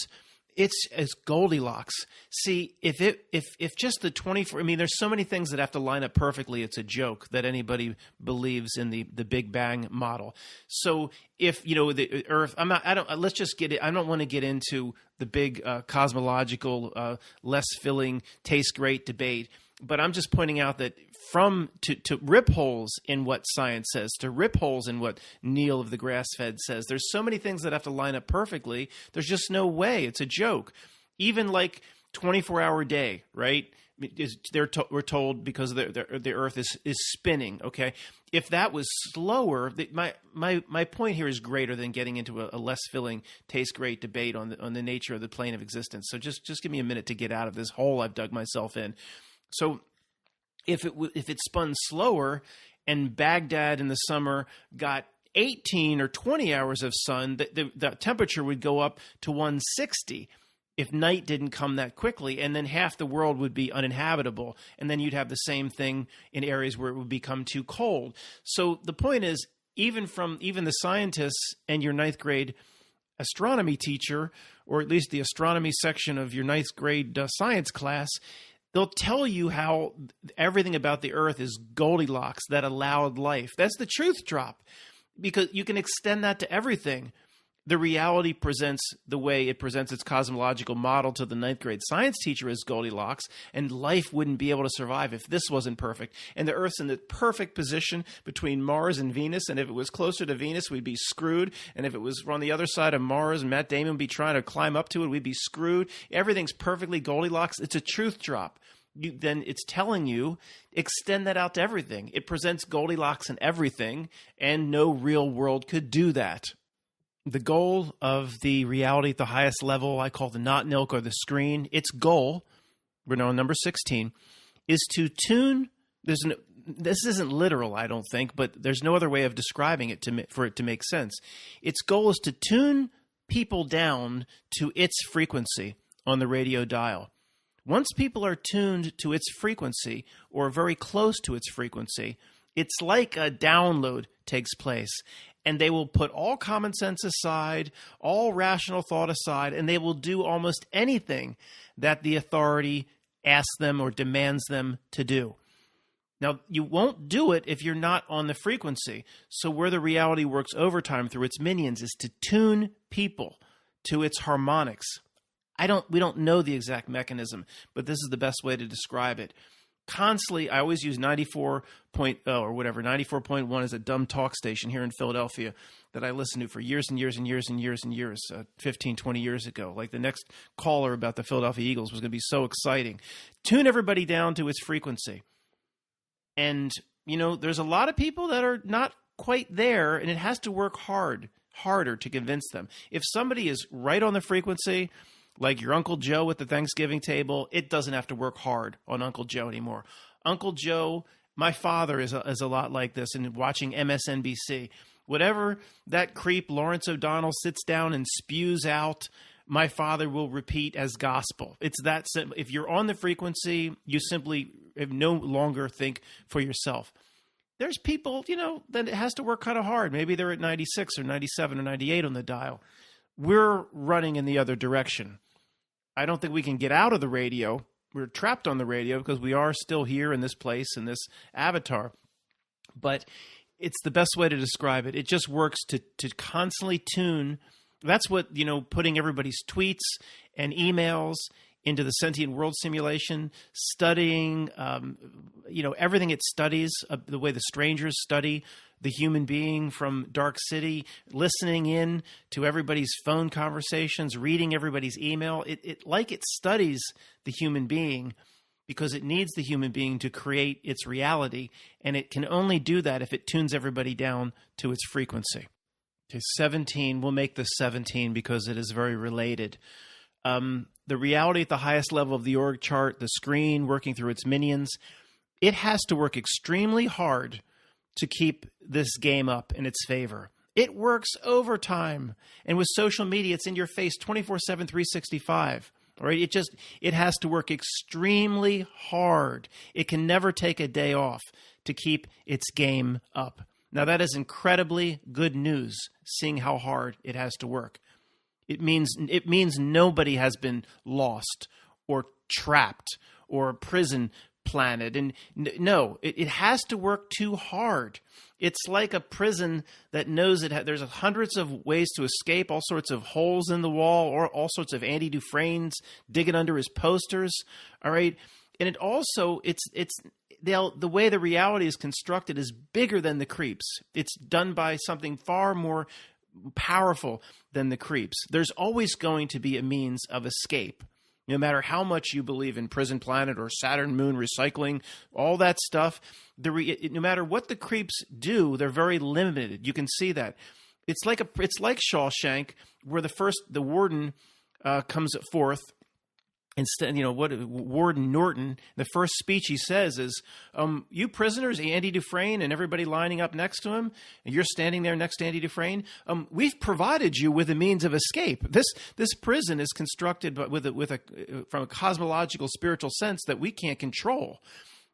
S1: it's Goldilocks. See, if just the 24, there's so many things that have to line up perfectly. It's a joke that anybody believes in the Big Bang model. So if, the Earth, I don't want to get into the big cosmological, less filling, tastes great debate. But I'm just pointing out that to rip holes in what science says, to rip holes in what Neil of the grass-fed says, there's so many things that have to line up perfectly. There's just no way. It's a joke. Even like 24-hour day, right? We're told because the Earth is spinning. Okay, if that was slower, my point here is greater than getting into a less filling, taste great debate on the nature of the plane of existence. So just give me a minute to get out of this hole I've dug myself in. So if it spun slower, and Baghdad in the summer got 18 or 20 hours of sun, the temperature would go up to 160. If night didn't come that quickly, and then half the world would be uninhabitable, and then you'd have the same thing in areas where it would become too cold. So the point is, even the scientists and your ninth grade astronomy teacher, or at least the astronomy section of your ninth grade science class, they'll tell you how everything about the Earth is Goldilocks that allowed life. That's the truth drop, because you can extend that to everything. The reality presents the way it presents its cosmological model to the ninth grade science teacher as Goldilocks, and life wouldn't be able to survive if this wasn't perfect. And the Earth's in the perfect position between Mars and Venus, and if it was closer to Venus, we'd be screwed. And if it was on the other side of Mars and Matt Damon would be trying to climb up to it, we'd be screwed. Everything's perfectly Goldilocks. It's a truth drop. Then it's telling you, extend that out to everything. It presents Goldilocks in everything, and no real world could do that. The goal of the reality at the highest level, I call the not nilk or the screen, its goal, we're now on number 16, is to tune, this isn't literal, I don't think, but there's no other way of describing it for it to make sense. Its goal is to tune people down to its frequency on the radio dial. Once people are tuned to its frequency or very close to its frequency, it's like a download takes place. And they will put all common sense aside, all rational thought aside, and they will do almost anything that the authority asks them or demands them to do. Now, you won't do it if you're not on the frequency. So where the reality works overtime through its minions is to tune people to its harmonics. We don't know the exact mechanism, but this is the best way to describe it. Constantly, I always use 94.0 or whatever. 94.1 is a dumb talk station here in Philadelphia that I listened to for years and years and years and years and years, 15, 20 years ago. Like the next caller about the Philadelphia Eagles was going to be so exciting. Tune everybody down to its frequency. And, there's a lot of people that are not quite there, and it has to work harder to convince them. If somebody is right on the frequency, like your Uncle Joe at the Thanksgiving table, it doesn't have to work hard on Uncle Joe anymore. Uncle Joe, my father is a lot like this, and watching MSNBC. Whatever that creep Lawrence O'Donnell sits down and spews out, my father will repeat as gospel. It's that simple. If you're on the frequency, you simply no longer think for yourself. There's people, that it has to work kind of hard. Maybe they're at 96 or 97 or 98 on the dial. We're running in the other direction. I don't think we can get out of the radio. We're trapped on the radio because we are still here in this place, in this avatar. But it's the best way to describe it. It just works to constantly tune. That's what, putting everybody's tweets and emails into the sentient world simulation, studying, everything it studies, the way the strangers study the human being from Dark City, listening in to everybody's phone conversations, reading everybody's email. It studies the human being because it needs the human being to create its reality, and it can only do that if it tunes everybody down to its frequency. Okay, 17, we'll make this 17 because it is very related. The reality at the highest level of the org chart, the screen working through its minions, it has to work extremely hard to keep this game up in its favor. It works overtime. And with social media, it's in your face 24/7, 365. All right? It has to work extremely hard. It can never take a day off to keep its game up. Now, that is incredibly good news, seeing how hard it has to work. It means nobody has been lost or trapped or prison planet. And no, it has to work too hard. It's like a prison that knows there's hundreds of ways to escape, all sorts of holes in the wall, or all sorts of Andy Dufresne's digging under his posters. All right. And it also, the way the reality is constructed is bigger than the creeps. It's done by something far more powerful than the creeps. There's always going to be a means of escape. No matter how much you believe in Prison Planet or Saturn Moon recycling, all that stuff, no matter what the creeps do, they're very limited. You can see that. It's like Shawshank, where the warden comes forth. Instead, Warden Norton, the first speech he says is, you prisoners, Andy Dufresne and everybody lining up next to him, and you're standing there next to Andy Dufresne, we've provided you with a means of escape. This prison is constructed from a cosmological, spiritual sense that we can't control.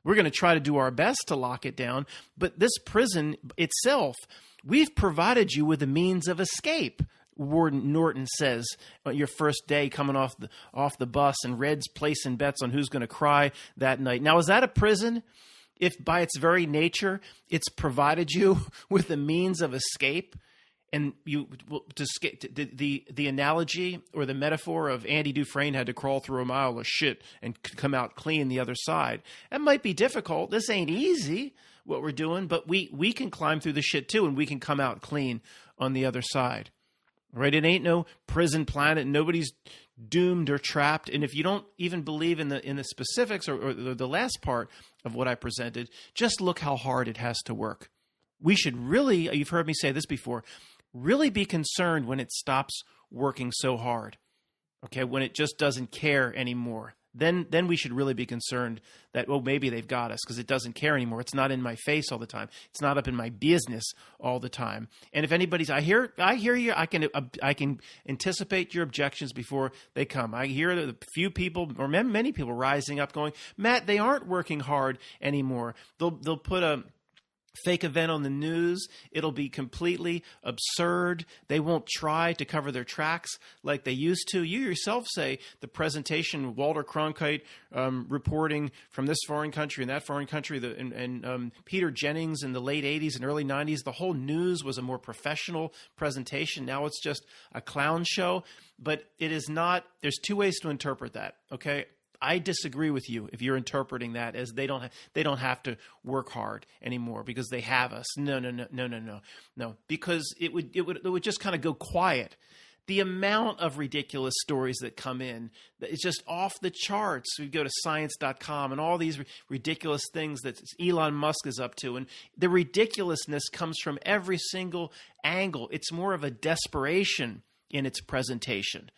S1: We're going to try to do our best to lock it down, but this prison itself, we've provided you with a means of escape. Warden Norton says on your first day coming off the bus, and Red's placing bets on who's going to cry that night. Now, is that a prison? If by its very nature it's provided you with a means of escape, and the analogy or the metaphor of Andy Dufresne had to crawl through a mile of shit and come out clean the other side, that might be difficult. This ain't easy what we're doing, but we can climb through the shit too, and we can come out clean on the other side. Right? It ain't no Prison Planet. Nobody's doomed or trapped. And if you don't even believe in the specifics or the last part of what I presented, just look how hard it has to work. We should really, you've heard me say this before, really be concerned when it stops working so hard. Okay, when it just doesn't care anymore. Then we should really be concerned that, maybe they've got us because it doesn't care anymore. It's not in my face all the time. It's not up in my business all the time. And if anybody's, I hear you. I can anticipate your objections before they come. I hear a few people or many people rising up going, Matt, they aren't working hard anymore. They'll put a fake event on the news. It'll be completely absurd. They won't try to cover their tracks like they used to. You yourself say the Walter Cronkite reporting from this foreign country and that foreign country, and Peter Jennings in the late 80s and early 90s, the whole news was a more professional presentation. Now it's just a clown show, but it is not. There's two ways to interpret that, okay? I disagree with you if you're interpreting that as they don't have to work hard anymore because they have us. No, because it would just kind of go quiet. The amount of ridiculous stories that come in, it's just off the charts. We go to science.com and all these ridiculous things that Elon Musk is up to, and the ridiculousness comes from every single angle. It's more of a desperation in its presentation.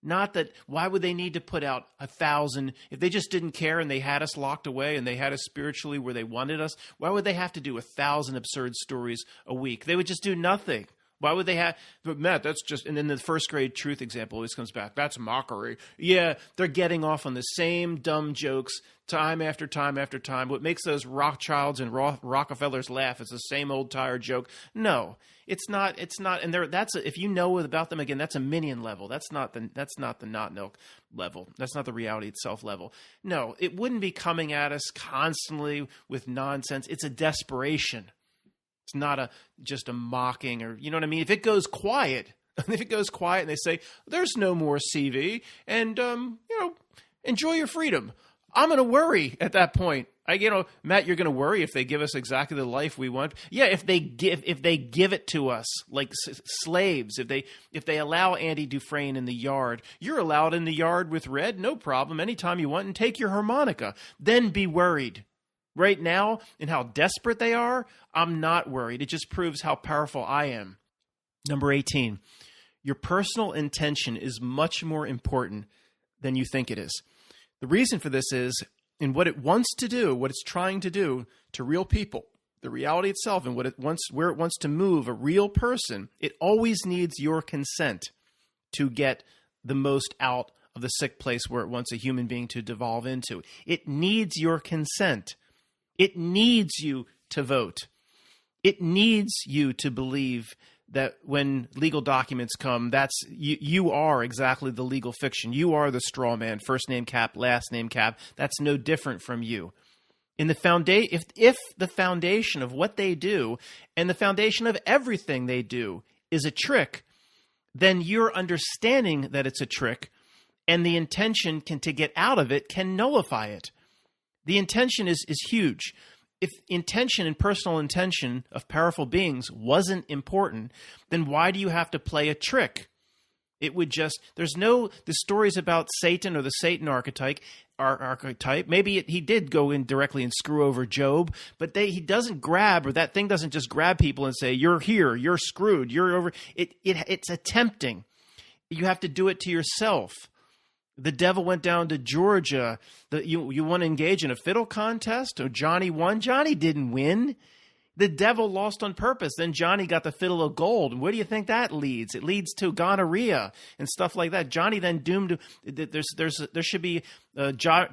S1: Not that, why would they need to put out 1,000? If they just didn't care and they had us locked away and they had us spiritually where they wanted us, why would they have to do 1,000 absurd stories a week? They would just do nothing. Why would they have, but Matt, that's just, and then the first grade truth example always comes back. That's mockery. Yeah, they're getting off on the same dumb jokes time after time after time. What makes those Rothschilds and Rockefellers laugh is the same old tired joke. No, it's not. And if you know about them again, that's a minion level. That's not the not milk level. That's not the reality itself level. No, it wouldn't be coming at us constantly with nonsense. It's a desperation. It's not just a mocking, or you know what I mean. If it goes quiet, and they say there's no more CV, and enjoy your freedom, I'm going to worry at that point. Matt, you're going to worry if they give us exactly the life we want. Yeah, if they give it to us like slaves, if they allow Andy Dufresne in the yard, you're allowed in the yard with Red, no problem, anytime you want, and take your harmonica. Then be worried. Right now, and how desperate they are, I'm not worried. It just proves how powerful I am. Number 18, your personal intention is much more important than you think it is. The reason for this is, in what it wants to do, what it's trying to do to real people, the reality itself, and where it wants to move a real person, it always needs your consent to get the most out of the sick place where it wants a human being to devolve into. It needs your consent. It needs you to vote. It needs you to believe that when legal documents come, that's you are exactly the legal fiction. You are the straw man, first name cap, last name cap. That's no different from you. In the if the foundation of what they do and the foundation of everything they do is a trick, then your understanding that it's a trick and the intention to get out of it can nullify it. The intention is huge. If intention and personal intention of powerful beings wasn't important, then why do you have to play a trick? It would just, the stories about Satan or the Satan archetype. Maybe he did go in directly and screw over Job, but he doesn't grab, or that thing doesn't just grab people and say, you're here, you're screwed, you're over. It's attempting. You have to do it to yourself. The devil went down to Georgia. You want to engage in a fiddle contest? Or Johnny won? Johnny didn't win. The devil lost on purpose. Then Johnny got the fiddle of gold. And where do you think that leads? It leads to gonorrhea and stuff like that. Johnny then doomed. There should be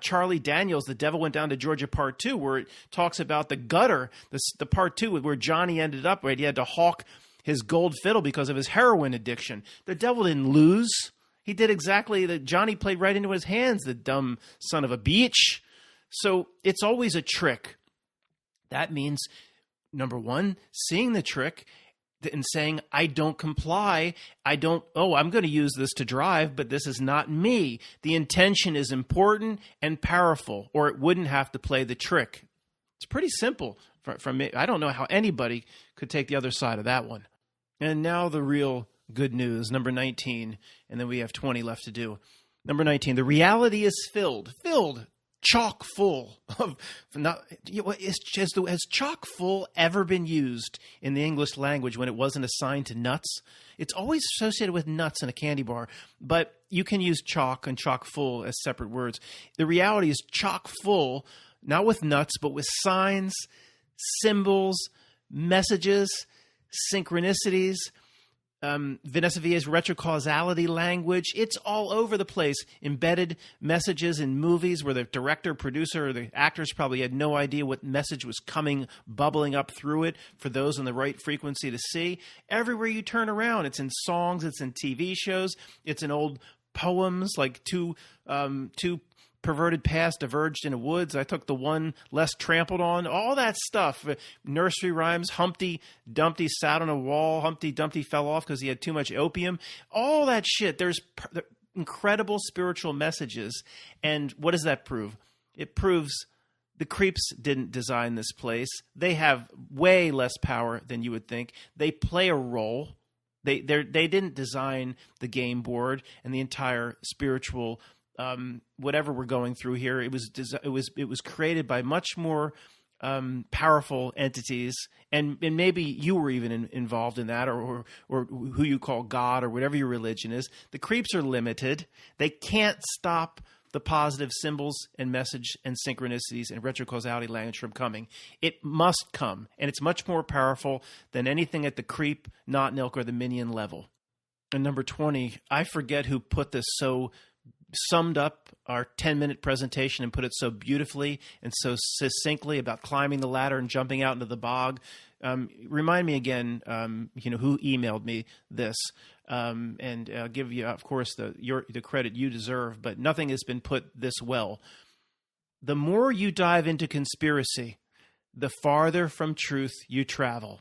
S1: Charlie Daniels. The devil went down to Georgia Part 2, where it talks about the gutter. The Part 2 where Johnny ended up. Right, he had to hawk his gold fiddle because of his heroin addiction. The devil didn't lose. He did exactly that. Johnny played right into his hands. The dumb son of a bitch. So it's always a trick. That means, number one, seeing the trick and saying, I don't comply. I'm going to use this to drive, but this is not me. The intention is important and powerful, or it wouldn't have to play the trick. It's pretty simple from me. I don't know how anybody could take the other side of that one. And now the real good news, number 19, and then we have 20 left to do. Number 19, the reality is filled, chock full of, has chock full ever been used in the English language when it wasn't assigned to nuts? It's always associated with nuts in a candy bar, but you can use chalk and chock full as separate words. The reality is chock full, not with nuts, but with signs, symbols, messages, synchronicities, Vanessa Villa's retrocausality language. It's all over the place. Embedded messages in movies where the director, producer, or the actors probably had no idea what message was bubbling up through it for those in the right frequency to see. Everywhere you turn around, it's in songs, it's in TV shows, it's in old poems like two perverted paths diverged in the woods. I took the one less trampled on. All that stuff. Nursery rhymes. Humpty Dumpty sat on a wall. Humpty Dumpty fell off because he had too much opium. All that shit. There's incredible spiritual messages. And what does that prove? It proves the creeps didn't design this place. They have way less power than you would think. They play a role. They didn't design the game board and the entire spiritual whatever we're going through here. It was created by much more powerful entities, and maybe you were even involved in that, or who you call God, or whatever your religion is. The creeps are limited. They can't stop the positive symbols and message and synchronicities and retrocausality language from coming. It must come, and it's much more powerful than anything at the creep, not nilk, or the minion level. And number 20, I forget who put this summed up our 10-minute presentation and put it so beautifully and so succinctly about climbing the ladder and jumping out into the bog. Remind me again, who emailed me this, and I'll give you, of course, the credit you deserve, but nothing has been put this well. The more you dive into conspiracy, the farther from truth you travel.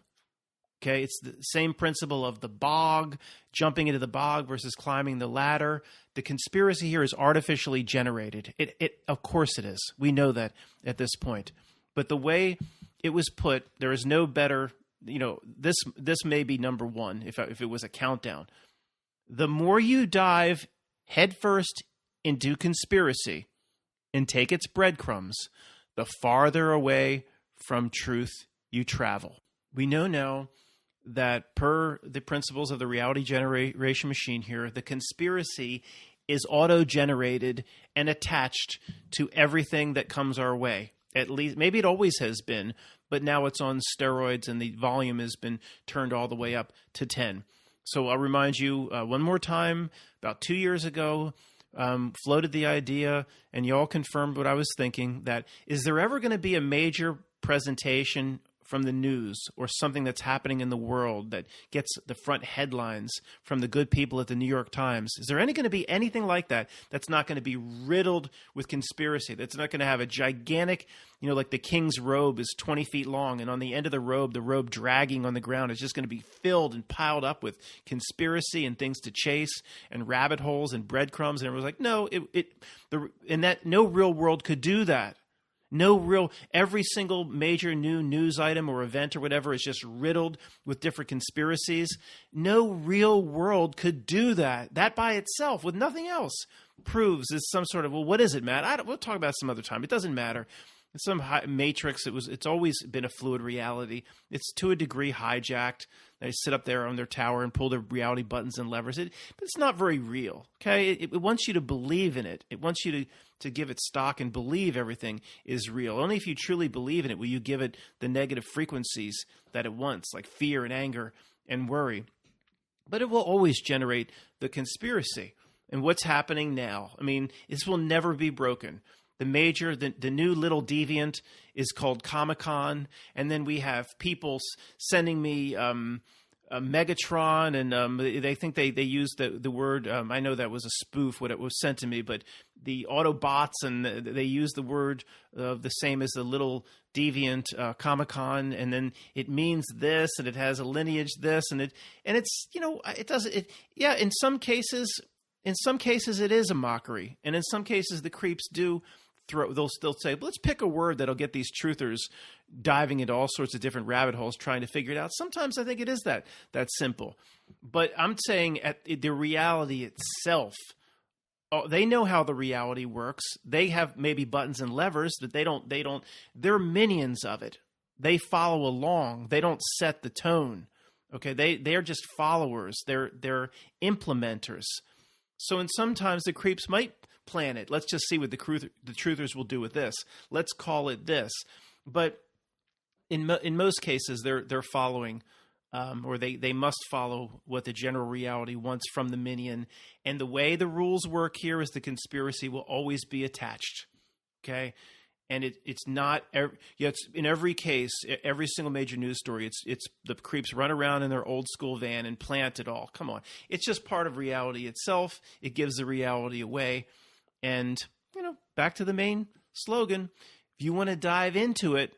S1: Okay, it's the same principle of the bog, jumping into the bog versus climbing the ladder. The conspiracy here is artificially generated. It of course it is. We know that at this point. But the way it was put, there is no better, this may be number one if it was a countdown. The more you dive headfirst into conspiracy and take its breadcrumbs, the farther away from truth you travel. We know now that per the principles of the reality generation machine here, the conspiracy is auto-generated and attached to everything that comes our way. At least, maybe it always has been, but now it's on steroids and the volume has been turned all the way up to 10. So I'll remind you one more time, about 2 years ago, floated the idea, and you all confirmed what I was thinking, that is there ever going to be a major presentation from the news or something that's happening in the world that gets the front headlines from the good people at the New York Times? Is there going to be anything like that that's not going to be riddled with conspiracy? That's not going to have a gigantic, like the king's robe is 20 feet long, and on the end of the robe dragging on the ground is just going to be filled and piled up with conspiracy and things to chase and rabbit holes and breadcrumbs. And everyone's like, no, no real world could do that. Every single major new news item or event or whatever is just riddled with different conspiracies. No real world could do that. That by itself, with nothing else, proves it's some sort of, well, what is it, Matt? We'll talk about it some other time. It doesn't matter. It's some matrix. It's always been a fluid reality. It's to a degree hijacked. They sit up there on their tower and pull their reality buttons and levers. But it's not very real. Okay, it wants you to believe in it. It wants you to give it stock and believe everything is real. Only if you truly believe in it will you give it the negative frequencies that it wants, like fear and anger and worry. But it will always generate the conspiracy. And what's happening now? I mean, this will never be broken. The new little deviant is called Comic-Con, and then we have people sending me Megatron, and they think they use the word. I know that was a spoof what it was sent to me, but the Autobots, and they use the word the same as the little deviant Comic-Con, and then it means this, and it has a lineage this, and it's it doesn't. Yeah, in some cases it is a mockery, and in some cases the creeps do. They'll still say, let's pick a word that'll get these truthers diving into all sorts of different rabbit holes trying to figure it out. Sometimes I think it is that simple. But I'm saying at the reality itself, they know how the reality works. They have maybe buttons and levers, but they're minions of it. They follow along. They don't set the tone. Okay, they're just followers. They're implementers. So sometimes the creeps might plan it. Let's just see what the truthers will do with this. Let's call it this. But in most cases, they're following, or they must follow what the general reality wants from the minion. And the way the rules work here is the conspiracy will always be attached. Okay. And it's not it's in every case, every single major news story. It's the creeps run around in their old school van and plant it all. Come on, it's just part of reality itself. It gives the reality away, and back to the main slogan. If you want to dive into it,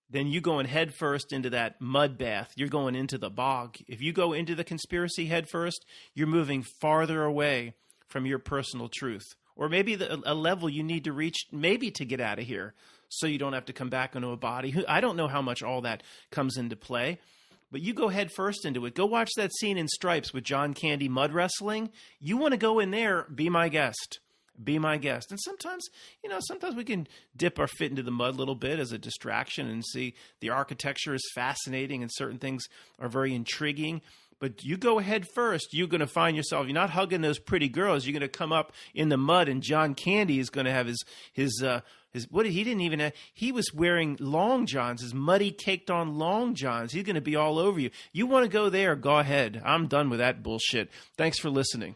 S1: then you going head first into that mud bath. You're going into the bog. If you go into the conspiracy head first, you're moving farther away from your personal truth. Or maybe a level you need to reach maybe to get out of here so you don't have to come back into a body. I don't know how much all that comes into play, but you go head first into it. Go watch that scene in Stripes with John Candy mud wrestling. You want to go in there, be my guest. Be my guest. And sometimes we can dip our foot into the mud a little bit as a distraction and see the architecture is fascinating and certain things are very intriguing. But you go ahead first. You're going to find yourself, you're not hugging those pretty girls. You're going to come up in the mud, and John Candy is going to have his what he didn't even have. He was wearing long johns, his muddy caked on long johns. He's going to be all over you. You want to go there? Go ahead. I'm done with that bullshit. Thanks for listening.